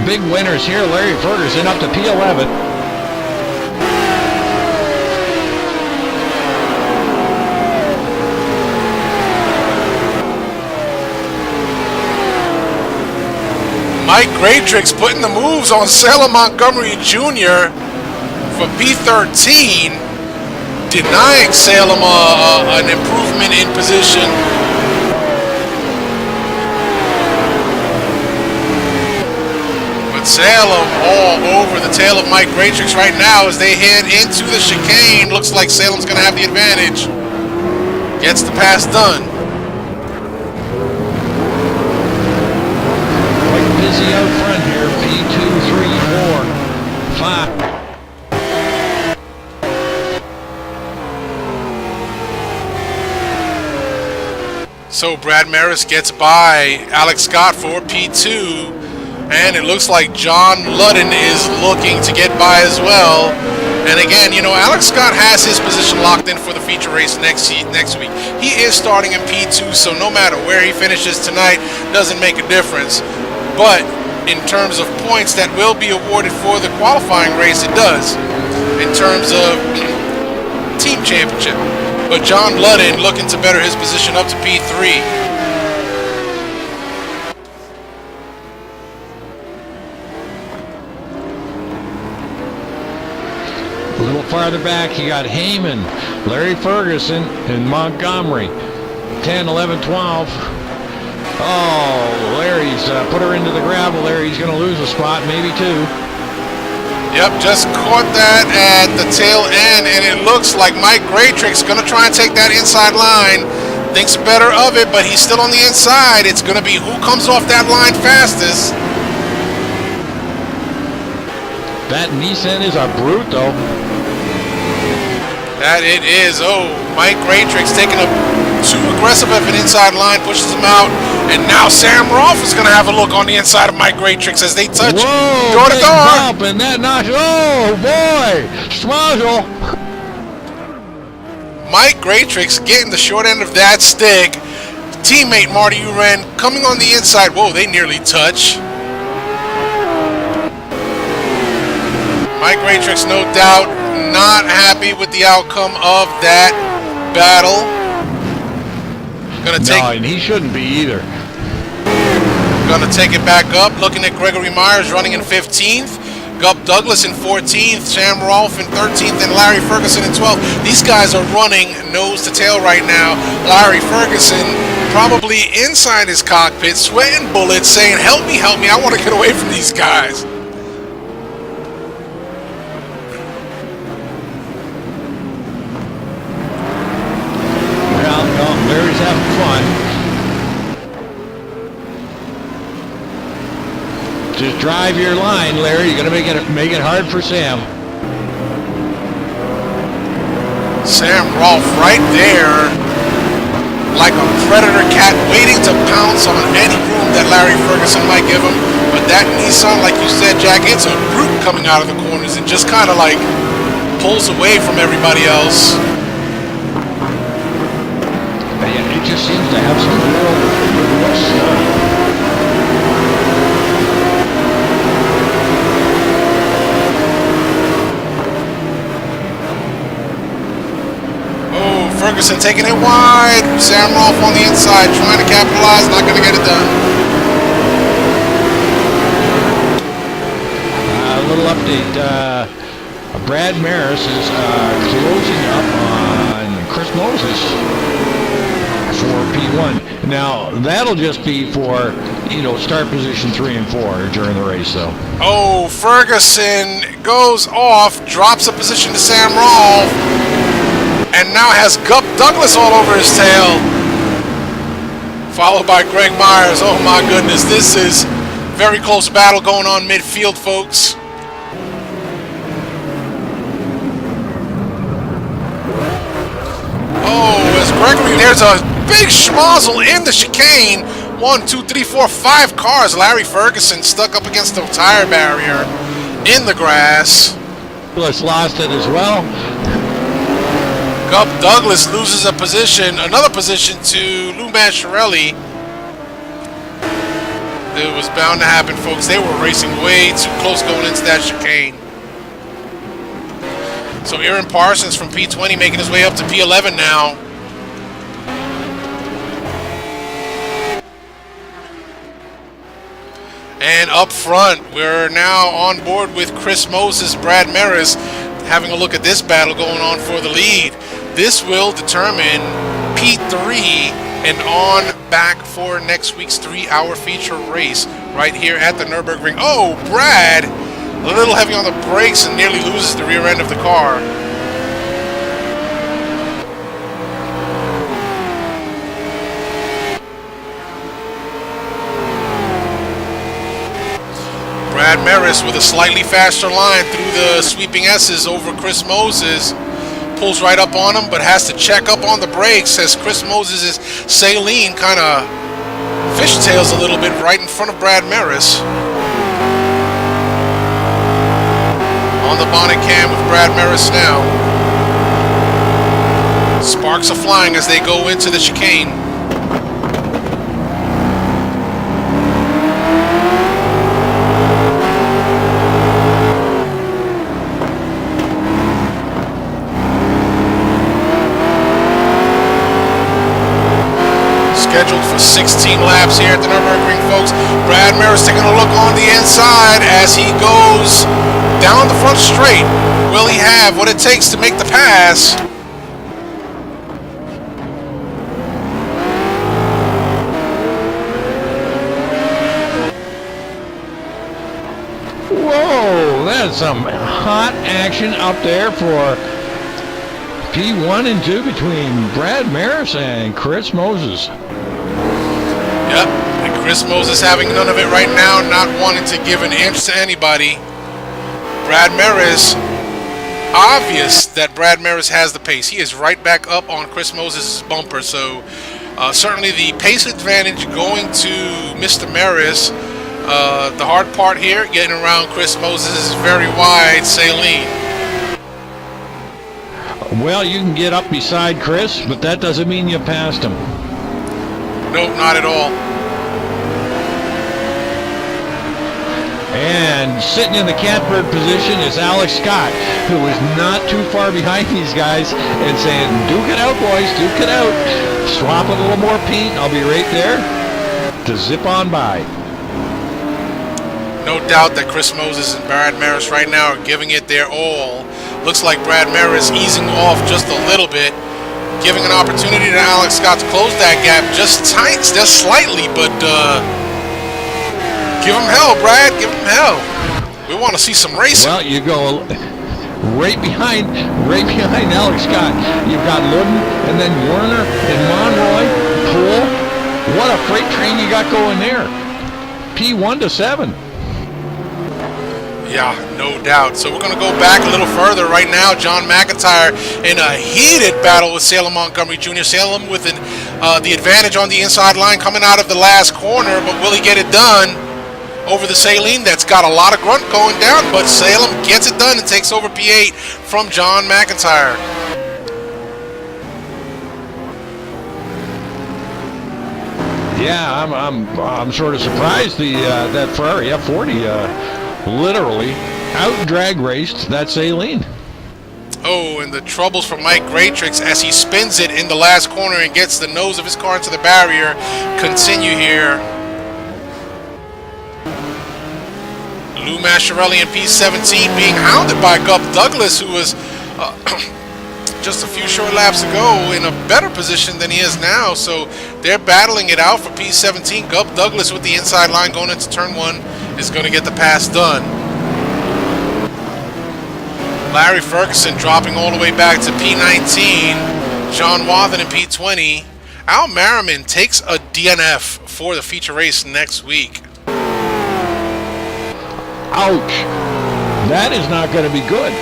big winners here, Larry Ferguson, up to P11. Mike Greatrix putting the moves on Salem Montgomery Jr. for P13, denying Salem an improvement in position. Salem all over the tail of Mike Gratrix right now as they head into the chicane. Looks like Salem's going to have the advantage. Gets the pass done. Quite busy out front here. P2, 3, 4, 5. So Brad Maris gets by Alex Scott for P2. And it looks like John Ludden is looking to get by as well. And again, you know, Alex Scott has his position locked in for the feature race next week. He is starting in P2, so no matter where he finishes tonight, doesn't make a difference. But in terms of points that will be awarded for the qualifying race, it does. In terms of team championship. But John Ludden looking to better his position up to P3. A little farther back, you got Heyman, Larry Ferguson, and Montgomery. 10, 11, 12. Oh, Larry's put her into the gravel there. He's going to lose a spot, maybe two. Yep, just caught that at the tail end, and it looks like Mike Gratrix going to try and take that inside line. Thinks better of it, but he's still on the inside. It's going to be who comes off that line fastest. That Nissan is a brute, though. That it is. Oh, Mike Gratrix taking a too aggressive of an inside line, pushes him out, and now Sam Rolfe is going to have a look on the inside of Mike Gratrix as they touch door to door. Bump, and that knocks. Oh boy, Smazzle. Mike Gratrix getting the short end of that stick. Teammate Marty Uren coming on the inside. Whoa, they nearly touch. Mike Gratrix, no doubt, not happy with the outcome of that battle. Gonna take. No, and he shouldn't be either. Gonna take it back up. Looking at Gregory Myers running in 15th. Gup Douglas in 14th. Sam Rolfe in 13th. And Larry Ferguson in 12th. These guys are running nose to tail right now. Larry Ferguson probably inside his cockpit, sweating bullets, saying, help me, I want to get away from these guys. Larry's having fun. Just drive your line, Larry. You're gonna make it hard for Sam. Sam Rolfe right there, like a predator cat waiting to pounce on any room that Larry Ferguson might give him. But that Nissan, like you said, Jack, it's a brute coming out of the corners and just kind of like pulls away from everybody else. It just seems to have some real Oh, Ferguson taking it wide. Sam Rolfe on the inside, trying to capitalize, not going to get it done. A little update. Brad Maris is closing up on Chris Moses for P1. Now, that'll just be for, start position 3 and 4 during the race, though. Oh, Ferguson goes off, drops a position to Sam Rolfe, and now has Gup Douglas all over his tail. Followed by Greg Myers. Oh, my goodness. This is very close battle going on midfield, folks. Oh, as Gregory, there's a big schmozzle in the chicane. 1, 2, 3, 4, 5 cars. Larry Ferguson stuck up against the tire barrier in the grass. Douglas lost it as well. Gup Douglas loses a position, another position to Lou Manchiarelli. It was bound to happen, folks. They were racing way too close going into that chicane. So Aaron Parsons from P20 making his way up to P11 now. And up front, we're now on board with Chris Moses, Brad Maris, having a look at this battle going on for the lead. This will determine P3 and on back for next week's 3-hour feature race. right here at the Nurburgring. Oh, Brad, a little heavy on the brakes and nearly loses the rear end of the car. Brad Maris with a slightly faster line through the sweeping S's over Chris Moses. Pulls right up on him, but has to check up on the brakes as Chris Moses' Saline kind of fishtails a little bit right in front of Brad Maris. On the bonnet cam with Brad Maris now. Sparks are flying as they go into the chicane. Scheduled for 16 laps here at the Nurburgring, folks. Brad Maris taking a look on the inside as he goes down the front straight. Will he have what it takes to make the pass? Whoa, that's some hot action up there for P1 and 2 between Brad Maris and Chris Moses. Yep, and Chris Moses having none of it right now, not wanting to give an inch to anybody. Brad Maris, obvious that Brad Maris has the pace. He is right back up on Chris Moses' bumper, so certainly the pace advantage going to Mr. Maris. The hard part here, getting around Chris Moses is very wide Saline. Well, you can get up beside Chris, but that doesn't mean you passed him. Nope, not at all. And sitting in the catbird position is Alex Scott, who is not too far behind these guys and saying, duke it out, boys, duke it out. Swap a little more paint, I'll be right there to zip on by. No doubt that Chris Moses and Brad Maris right now are giving it their all. Looks like Brad Maris easing off just a little bit, giving an opportunity to Alex Scott to close that gap just slightly, but give him hell, Brad, give him hell. We want to see some racing. Well, you go right behind Alex Scott. You've got Ludden and then Werner and Monroy, Poole. What a freight train you got going there. P1 to 7. Yeah, no doubt. So we're going to go back a little further right now. John McIntyre in a heated battle with Salem Montgomery Jr. Salem with the advantage on the inside line coming out of the last corner, but will he get it done over the Saline? That's got a lot of grunt going down, but Salem gets it done and takes over P8 from John McIntyre. Yeah, I'm sort of surprised that Ferrari F40 literally out drag raced that Saline. Oh, and the troubles for Mike Graytrix as he spins it in the last corner and gets the nose of his car into the barrier continue here. Lou Masciarelli in P17 being hounded by Gup Douglas, who was just a few short laps ago in a better position than he is now. So they're battling it out for P17. Gup Douglas with the inside line going into turn 1 is going to get the pass done. Larry Ferguson dropping all the way back to P19. John Wathen in P20. Al Merriman takes a DNF for the feature race next week. Ouch. That is not going to be good.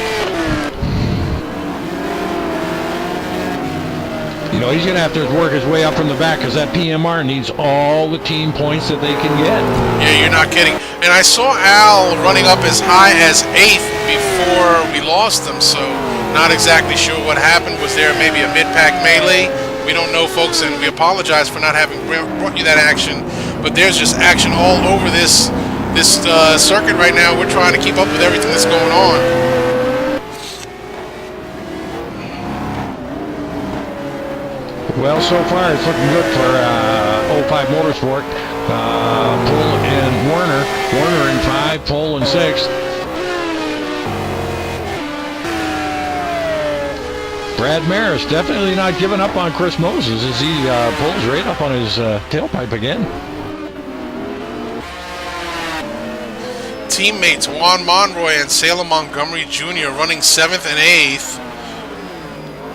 You know, he's going to have to work his way up from the back because that PMR needs all the team points that they can get. Yeah, you're not kidding. And I saw Al running up as high as 8th before we lost him, so not exactly sure what happened. Was there maybe a mid-pack melee? We don't know, folks, and we apologize for not having brought you that action. But there's just action all over this circuit right now. We're trying to keep up with everything that's going on. Well, so far it's looking good for 05 Motorsport. Poole and Werner. Werner in 5, Poole in 6. Brad Maris definitely not giving up on Chris Moses as he pulls right up on his tailpipe again. teammates Juan Monroy and Salem Montgomery Jr. running 7th and 8th.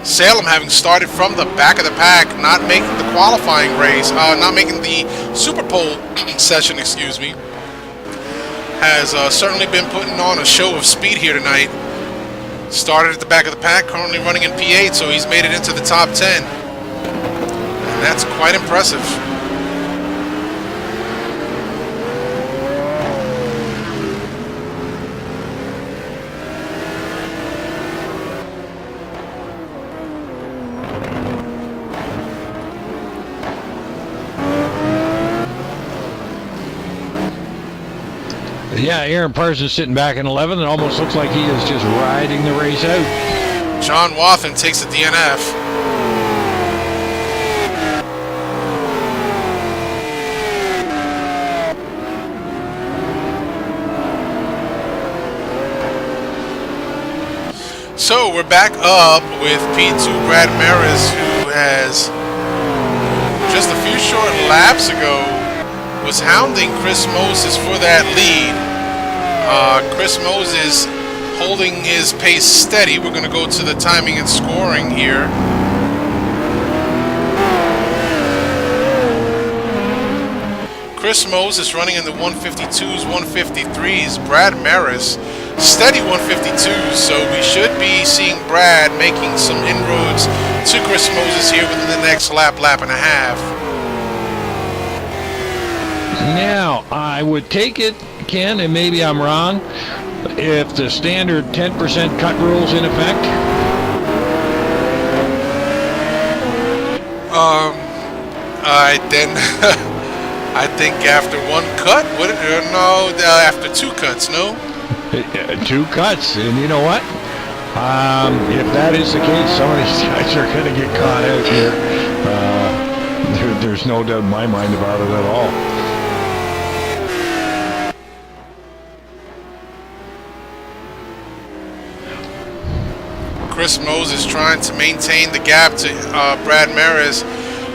Salem having started from the back of the pack, not making the qualifying race, not making the Super Pole session, excuse me, has certainly been putting on a show of speed here tonight. Started at the back of the pack, currently running in P8, so he's made it into the top 10. And that's quite impressive. Yeah, Aaron Parsons sitting back in 11. It almost looks like he is just riding the race out. John Wathen takes the DNF. So we're back up with P2 Brad Maris, who has just a few short laps ago was hounding Chris Moses for that lead. Chris Moses holding his pace steady. We're going to go to the timing and scoring here. Chris Moses running in the 152s, 153s. Brad Maris, steady 152s. So we should be seeing Brad making some inroads to Chris Moses here within the next lap and a half. Now, I would take it, Ken, and maybe I'm wrong, if the standard 10% cut rule's in effect. I think after one cut, no, after two cuts, no? 2 cuts, and you know what? If that is the case, some of these guys are going to get caught out here. There's no doubt in my mind about it at all. Chris Moses trying to maintain the gap to Brad Maris.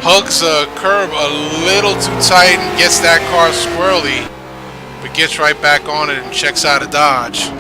Hugs a curb a little too tight and gets that car squirrely, but gets right back on it and checks out of Dodge.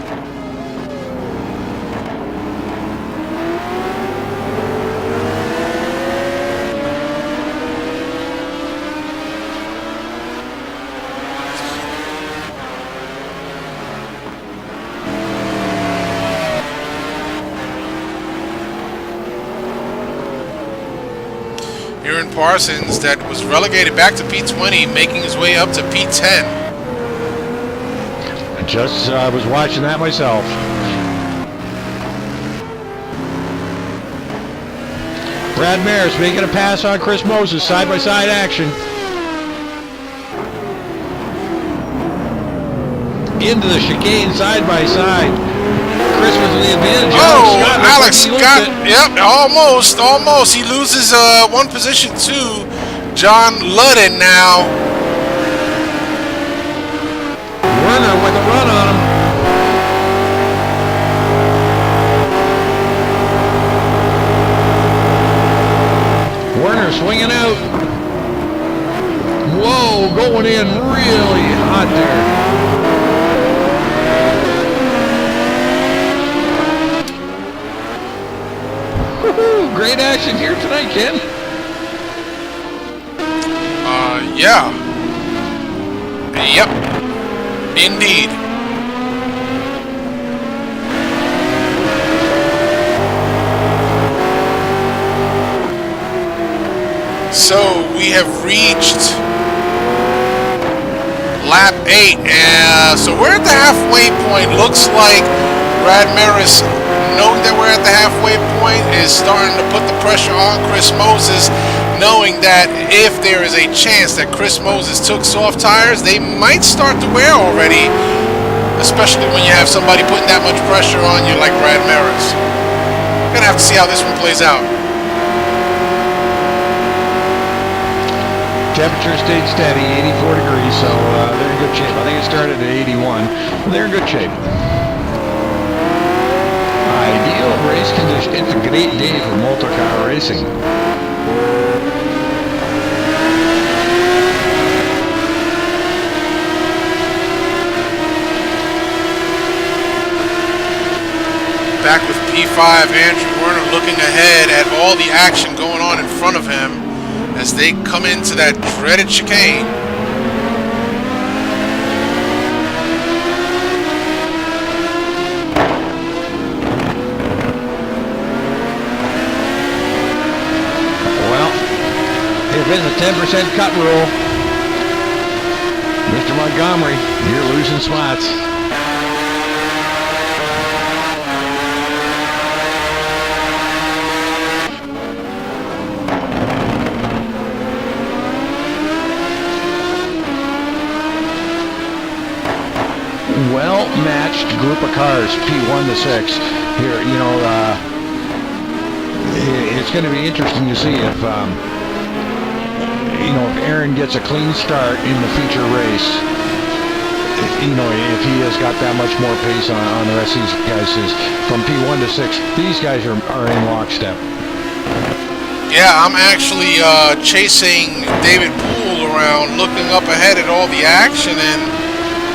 Aaron Parsons, that was relegated back to P20, making his way up to P10. I just was watching that myself. Brad Maris making a pass on Chris Moses, side-by-side action. Into the chicane, side-by-side. Chris was in the advantage. Alex Scott, yep, almost. He loses one position to John Ludden now. Werner with a run on him. Werner swinging out. Whoa, going in really hot there. Great action here tonight, Ken. Yeah. Yep. Indeed. So we have reached lap 8, and so we're at the halfway point. Looks like Brad Maris, knowing that we're at the halfway point, is starting to put the pressure on Chris Moses, knowing that if there is a chance that Chris Moses took soft tires, they might start to wear already, especially when you have somebody putting that much pressure on you like Brad Maris. Gonna have to see how this one plays out. Temperature stayed steady, 84 degrees, so they're in good shape. I think it started at 81. They're in good shape. Ideal race condition. It's a great day for motor car racing. P5, Andrew Werner looking ahead at all the action going on in front of him as they come into that dreaded chicane. Well, if it's a 10% cut rule, Mr. Montgomery, you're losing spots. Well-matched group of cars, P1 to 6. Here, you know, it's going to be interesting to see if, you know, if Aaron gets a clean start in the feature race. You know, if he has got that much more pace on the rest of these guys, is from P1 to 6. These guys are in lockstep. Yeah, I'm actually chasing David Poole around, looking up ahead at all the action, and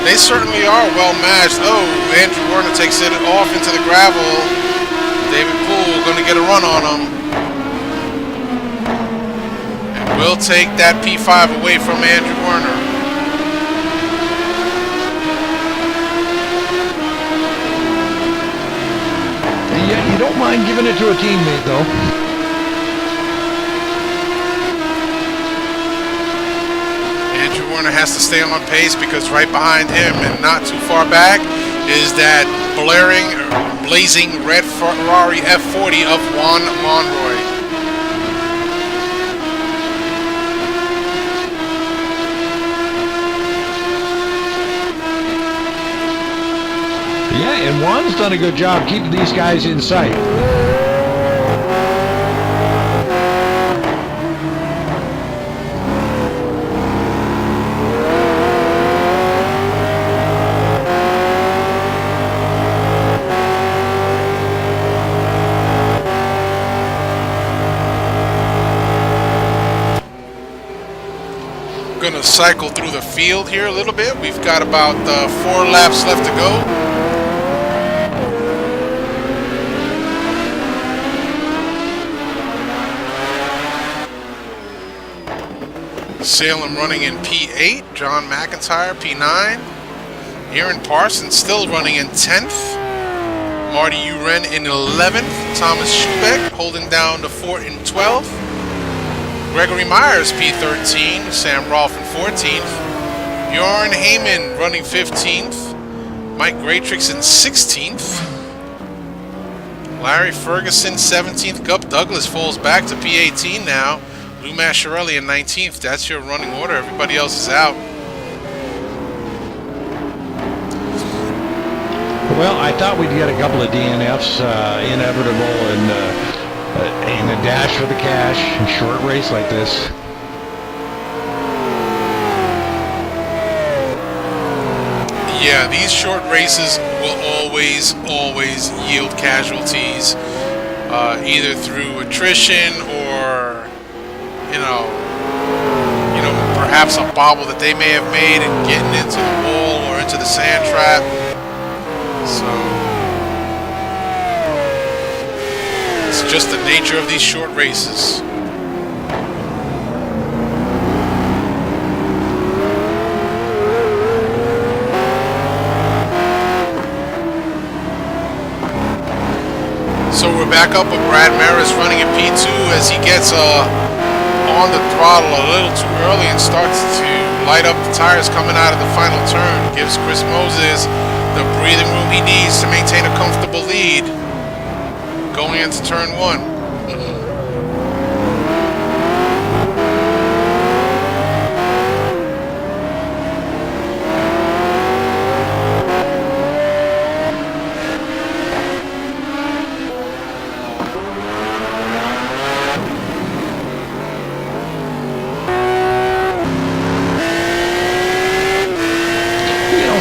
they certainly are well matched. Oh, Andrew Werner takes it off into the gravel. David Poole going to get a run on him. And we'll take that P5 away from Andrew Werner. Yeah, you don't mind giving it to a teammate, though. Andrew Werner has to stay on pace because right behind him and not too far back is that blazing red Ferrari F40 of Juan Monroy. Yeah, and Juan's done a good job keeping these guys in sight. Going to cycle through the field here a little bit. We've got about 4 laps left to go. Salem running in P8, John McIntyre P9, Aaron Parsons still running in 10th, Marty Uren in 11th, Thomas Schubeck holding down the fort in 12th, Gregory Myers P13, Sam Rolfe in 14th, Bjorn Heyman running 15th, Mike Graytrix in 16th, Larry Ferguson 17th, Gup Douglas falls back to P18 now, Lou Masciarelli in 19th. That's your running order. Everybody else is out. Well, I thought we'd get a couple of DNFs, inevitable, and in a dash for the cash, a short race like this. Yeah, these short races will always yield casualties, either through attrition or perhaps a bobble that they may have made and getting into the wall or into the sand trap. So it's just the nature of these short races. So we're back up with Brad Maris running in P2 as he gets on the throttle a little too early and starts to light up the tires coming out of the final turn. Gives Chris Moses the breathing room he needs to maintain a comfortable lead going into turn 1.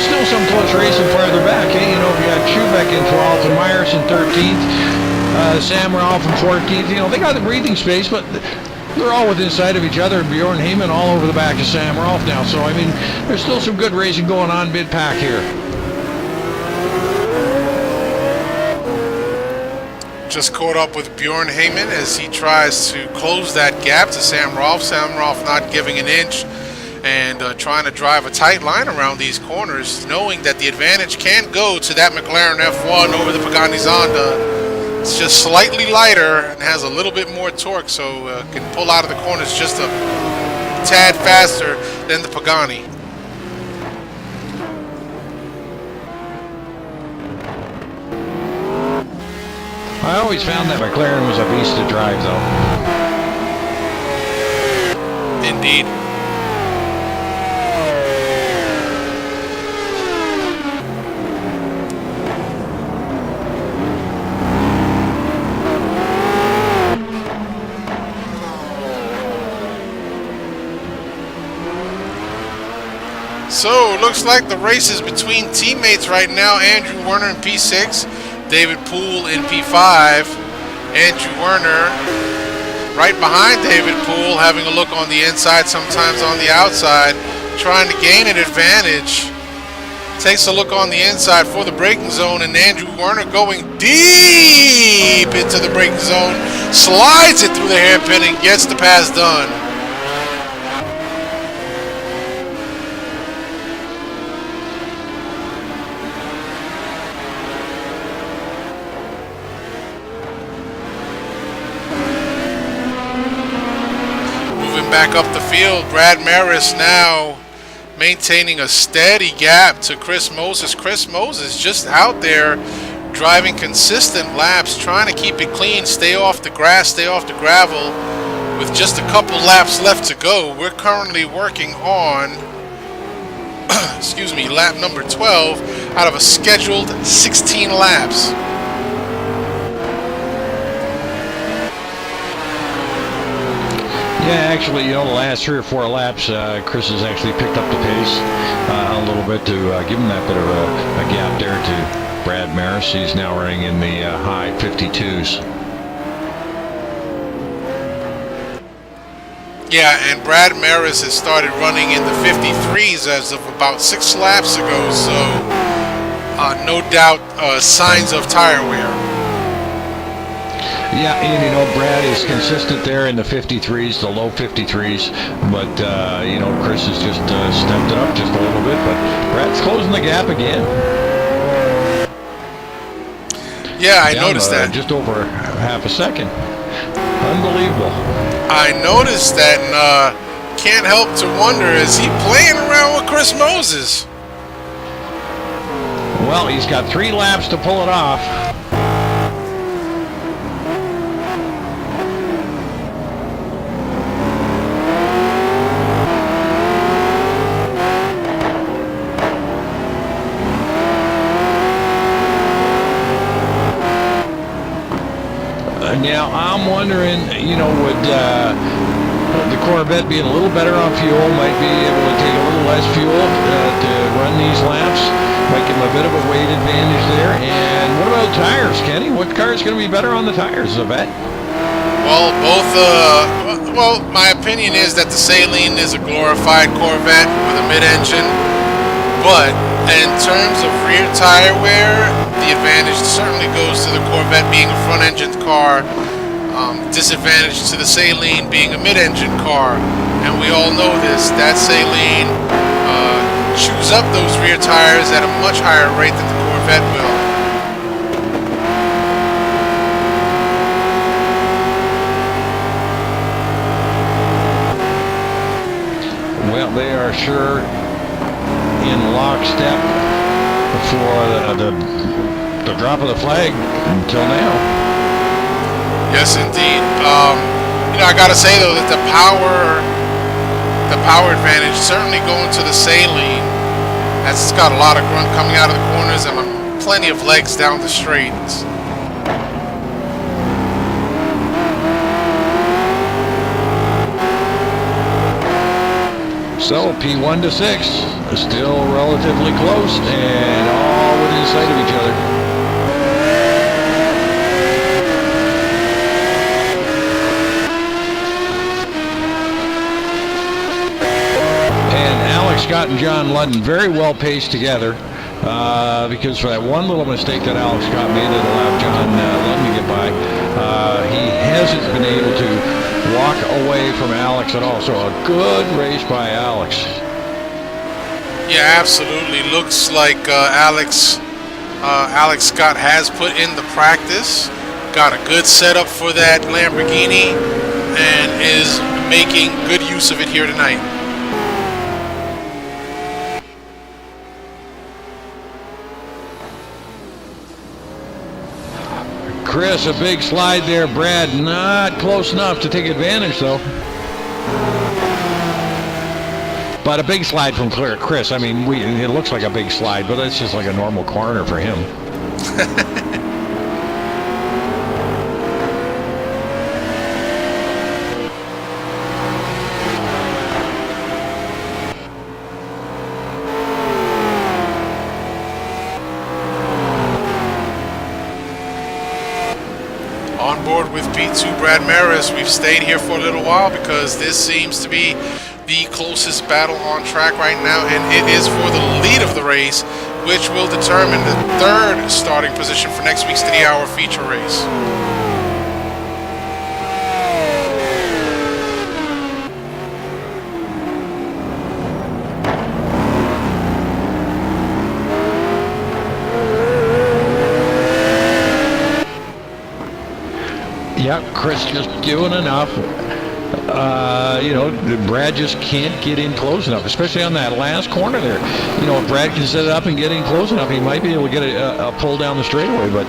Still some close racing farther back. If you got Schubeck in 12th and Myers in 13th, Sam Rolfe in 14th. They got the breathing space, but they're all within sight of each other. Bjorn Heyman all over the back of Sam Rolfe now. So, I mean, there's still some good racing going on mid-pack here. Just caught up with Bjorn Heyman as he tries to close that gap to Sam Rolfe. Sam Rolfe not giving an inch and trying to drive a tight line around these corners, knowing that the advantage can go to that McLaren F1 over the Pagani Zonda. It's just slightly lighter and has a little bit more torque, so can pull out of the corners just a tad faster than the Pagani. I always found that McLaren was a beast to drive, though. Indeed. So, looks like the race is between teammates right now. Andrew Werner in P6, David Poole in P5. Andrew Werner right behind David Poole, having a look on the inside, sometimes on the outside, trying to gain an advantage. Takes a look on the inside for the braking zone, and Andrew Werner going deep into the braking zone, slides it through the hairpin and gets the pass done. Back up the field, Brad Maris now maintaining a steady gap to Chris Moses. Chris Moses just out there driving consistent laps, trying to keep it clean, stay off the grass, stay off the gravel, with just a couple laps left to go. We're currently working on excuse me, lap number 12 out of a scheduled 16 laps. Yeah, actually, you know, the last 3 or 4 laps, Chris has actually picked up the pace a little bit to give him that bit of a gap there to Brad Maris. He's now running in the high 52s. Yeah, and Brad Maris has started running in the 53s as of about 6 laps ago, so no doubt signs of tire wear. Yeah, and you know, Brad is consistent there in the 53s, the low 53s, but you know, Chris has just stepped it up just a little bit, but Brad's closing the gap again. Yeah, I noticed that. Just over half a second. Unbelievable. I noticed that, and can't help to wonder, is he playing around with Chris Moses? Well, he's got 3 laps to pull it off. Now, I'm wondering, you know, would the Corvette being a little better on fuel, might be able to take a little less fuel to run these laps, might give him a bit of a weight advantage there. And what about tires, Kenny? What car is going to be better on the tires, I bet? Well, both, well, my opinion is that the Saleen is a glorified Corvette with a mid-engine, but in terms of rear tire wear, the advantage certainly goes to the Corvette being a front-engined car, disadvantage to the Saleen being a mid-engine car, and we all know this, that Saleen chews up those rear tires at a much higher rate than the Corvette will. Well, they are sure in lockstep for the drop of the flag until now. Yes, indeed. You know, I gotta say though that the power advantage certainly going to the Saleen. It's got a lot of grunt coming out of the corners and plenty of legs down the straights. So P1 to 6 is still relatively close and all within sight of each other. And Alex Scott and John Ludden very well paced together. because for that one little mistake that Alex Scott made that allowed John Ludden to get by, he hasn't been able to walk away from Alex at all. So a good race by Alex. Yeah, absolutely. Looks like Alex Scott has put in the practice, got a good setup for that Lamborghini, and is making good use of it here tonight. Chris, a big slide there. Brad, not close enough to take advantage, though. But a big slide from Chris. I mean, it looks like a big slide, but that's just like a normal corner for him. On board with P2 Brad Maris. We've stayed here for a little while because this seems to be the closest battle on track right now, and it is for the lead of the race, which will determine the third starting position for next week's 3-hour feature race. Yeah, Chris just doing enough. You know, Brad just can't get in close enough, especially on that last corner there. You know, if Brad can set it up and get in close enough, he might be able to get a pull down the straightaway, but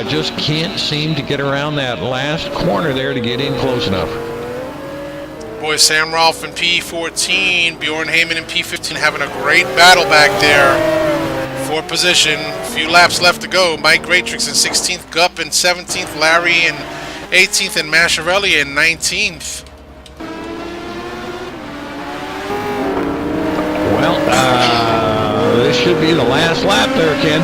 just can't seem to get around that last corner there to get in close enough. Boy, Sam Rolfe in P14, Bjorn Heyman in P15 having a great battle back there for position. A few laps left to go. Mike Greatrix in 16th, Gup in 17th, Larry in 18th, and Mascherelli in 19th. Well, this should be the last lap there, Ken.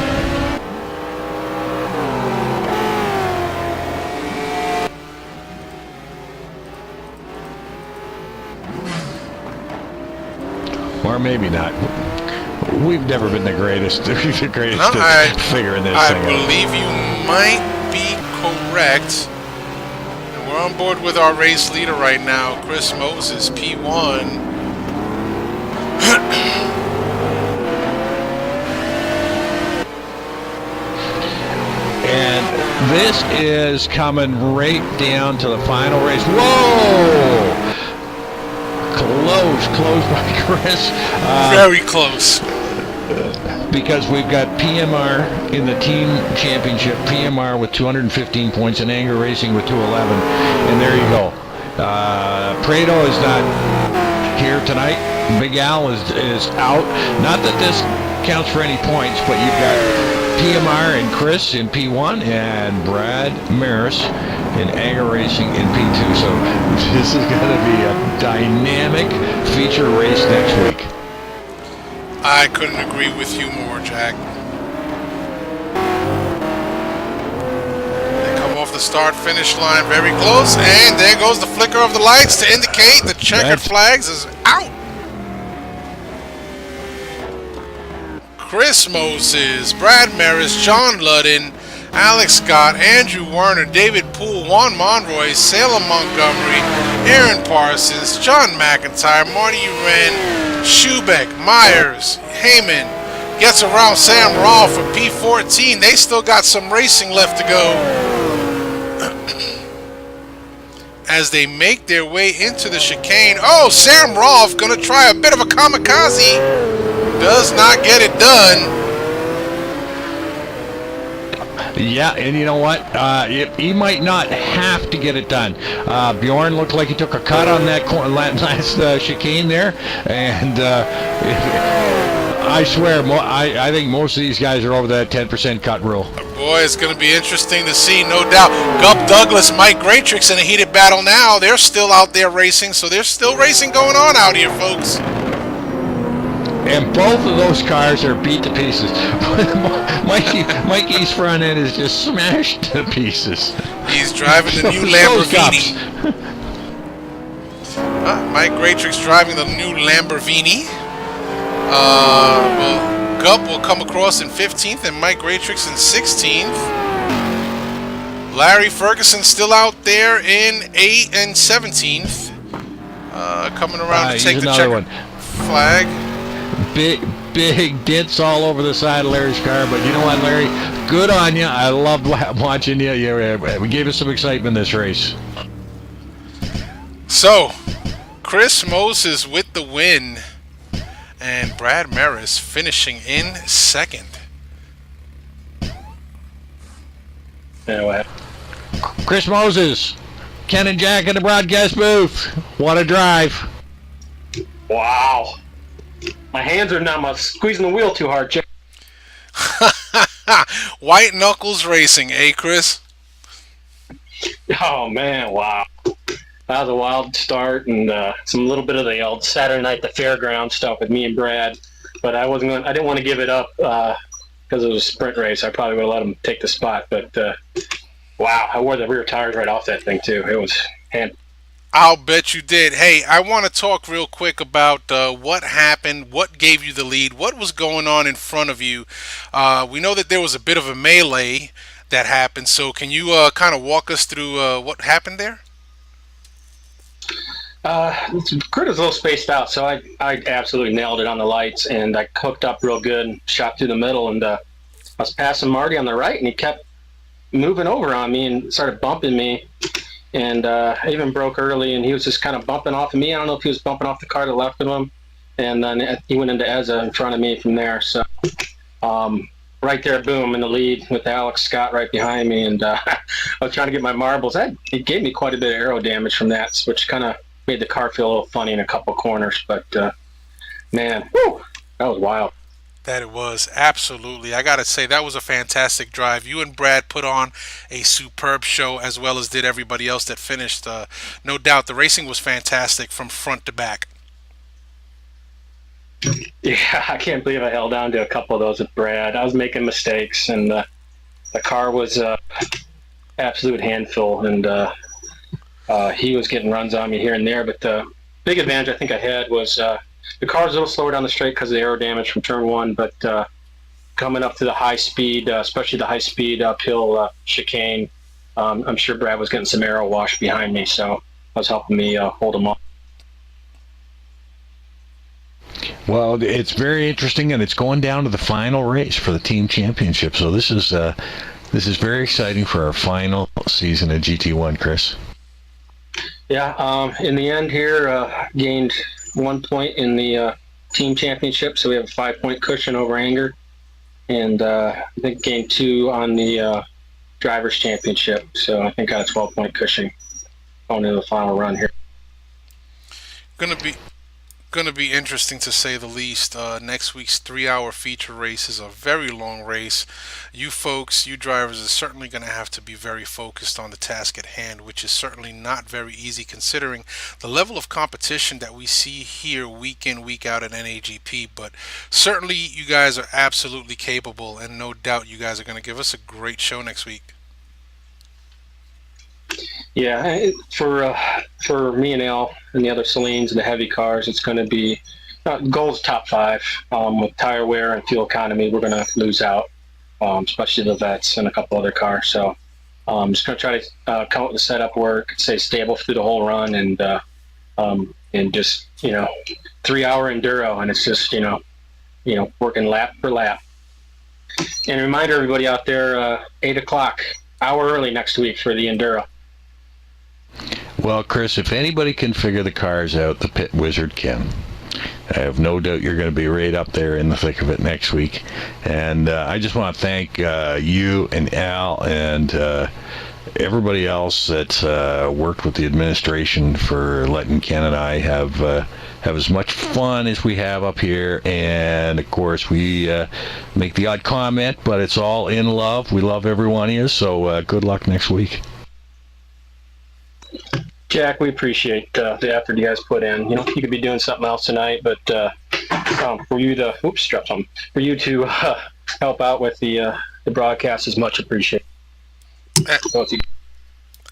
Or maybe not. We've never been the greatest, figuring this thing out. I believe you might be correct. And we're on board with our race leader right now, Chris Moses, P1. And this is coming right down to the final race. Whoa! Close by Chris. Very close. Because we've got PMR in the team championship, PMR with 215 points, and Anger Racing with 211. And there you go. Prado is not here tonight. Big Al is out. Not that this counts for any points, but you've got PMR and Chris in P1 and Brad Maris in Anger Racing in P2. So this is going to be a dynamic feature race next week. I couldn't agree with you more, Jack. They come off the start-finish line very close, and there goes the flicker of the lights to indicate the checkered flags is out. Chris Moses, Brad Maris, John Ludden, Alex Scott, Andrew Werner, David Poole, Juan Monroy, Salem Montgomery, Aaron Parsons, John McIntyre, Marty Wren, Schubeck, Myers, Heyman, gets around Sam Rolfe for P14. They still got some racing left to go as they make their way into the chicane. Oh, Sam Rolfe gonna try a bit of a kamikaze. Does not get it done. Yeah, and you know what? He might not have to get it done. Bjorn looked like he took a cut on that last chicane there, and I swear, I think most of these guys are over that 10% cut rule. Boy, it's going to be interesting to see, no doubt. Gup Douglas, Mike Greatrix in a heated battle now. They're still out there racing, so there's still racing going on out here, folks. And both of those cars are beat to pieces. Mikey's front end is just smashed to pieces. He's driving the new Lamborghini. Mike Greatrix driving the new Lamborghini. Well, Gup will come across in 15th and Mike Ratrix in 16th. Larry Ferguson still out there in 8th and 17th. Coming around to take the checker flag. Big dents all over the side of Larry's car, but you know what, Larry? Good on you. I love watching you. We gave us some excitement this race. So, Chris Moses with the win, and Brad Maris finishing in 2nd. Anyway. Chris Moses, Ken and Jack in the broadcast booth. What a drive. Wow. My hands are numb. I'm squeezing the wheel too hard, Jack. White Knuckles Racing, eh, Chris? Oh, man, wow. That was a wild start, and some little bit of the old Saturday night, the fairground stuff with me and Brad. But I didn't want to give it up because it was a sprint race. I probably would have let him take the spot. But, wow, I wore the rear tires right off that thing, too. It was hand. I'll bet you did. Hey, I want to talk real quick about what happened, what gave you the lead, what was going on in front of you. We know that there was a bit of a melee that happened, so can you kind of walk us through what happened there? Kurt was a little spaced out, so I absolutely nailed it on the lights, and I hooked up real good and shot through the middle, and I was passing Marty on the right, and he kept moving over on me and started bumping me. And I even broke early, and he was just kind of bumping off of me. I don't know if he was bumping off the car to the left of him. And then he went into Ezza in front of me from there. So right there, boom, in the lead with Alex Scott right behind me. And I was trying to get my marbles. It gave me quite a bit of aero damage from that, which kind of made the car feel a little funny in a couple corners. But, man, whew, that was wild. That it was, absolutely. I got to say, that was a fantastic drive. You and Brad put on a superb show, as well as did everybody else that finished. No doubt, the racing was fantastic from front to back. Yeah, I can't believe I held on to a couple of those with Brad. I was making mistakes, and the car was absolute handful, and he was getting runs on me here and there. But the big advantage I think I had was the car was a little slower down the straight because of the aero damage from turn one, but coming up to the high speed, especially the high speed uphill chicane, I'm sure Brad was getting some aero wash behind me, so that was helping me hold him off. Well, it's very interesting, and it's going down to the final race for the team championship. So this is very exciting for our final season of GT1, Chris. Yeah, in the end here, gained 1 point in the team championship, so we have a 5-point cushion over Anger, and I think gained 2 on the drivers championship, so I think got a 12-point cushion going into the final run here. Going to be interesting to say the least. Next week's 3-hour feature race is a very long race. You folks, you drivers, are certainly going to have to be very focused on the task at hand, which is certainly not very easy considering the level of competition that we see here week in, week out at NAGP. But certainly you guys are absolutely capable, and no doubt you guys are going to give us a great show next week. Yeah, for me and Al and the other Celines and the heavy cars, it's going to be goals top 5. With tire wear and fuel economy, we're going to lose out, especially the vets and a couple other cars. So I'm just going to try to come up with the setup work, stay stable through the whole run, and just 3-hour enduro, and it's just working lap for lap. And a reminder, everybody out there, 8 o'clock, hour early next week for the enduro. Well, Chris, if anybody can figure the cars out, the pit wizard can. I have no doubt you're going to be right up there in the thick of it next week. And I just want to thank you and Al and everybody else that worked with the administration for letting Ken and I have as much fun as we have up here. And, of course, we make the odd comment, but it's all in love. We love every one of you, so good luck next week. Jack, we appreciate the effort you guys put in. You could be doing something else tonight, but for you to help out with the broadcast is much appreciated.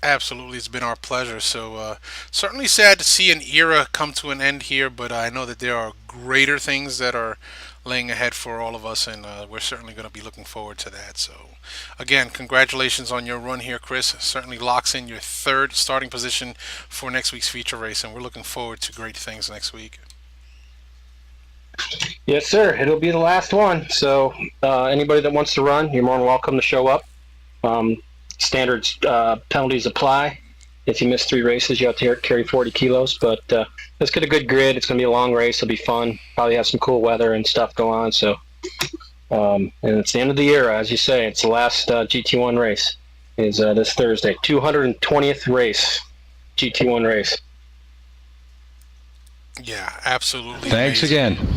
Absolutely, it's been our pleasure. So certainly sad to see an era come to an end here, but I know that there are greater things that are laying ahead for all of us, and we're certainly going to be looking forward to that. So, again, congratulations on your run here, Chris. Certainly locks in your 3rd starting position for next week's feature race, and we're looking forward to great things next week. Yes, sir. It'll be the last one. So anybody that wants to run, you're more than welcome to show up. Standard penalties apply. If you miss 3 races, you have to carry 40 kilos. But let's get a good grid. It's going to be a long race. It'll be fun. Probably have some cool weather and stuff go on. So, and it's the end of the year, as you say. It's the last GT1 race. Is this Thursday, 220th race, GT1 race. Yeah, absolutely. Thanks amazing. again.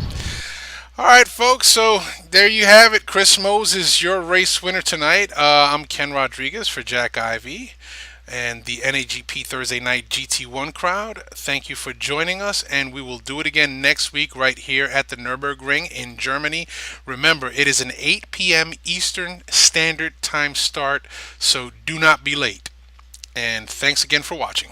All right, folks, so there you have it. Chris Moses, your race winner tonight. I'm Ken Rodriguez for Jack Ivy and the NAGP Thursday Night GT1 crowd. Thank you for joining us, and we will do it again next week right here at the Nurburgring in Germany. Remember, it is an 8 p.m. Eastern Standard Time start, so do not be late. And thanks again for watching.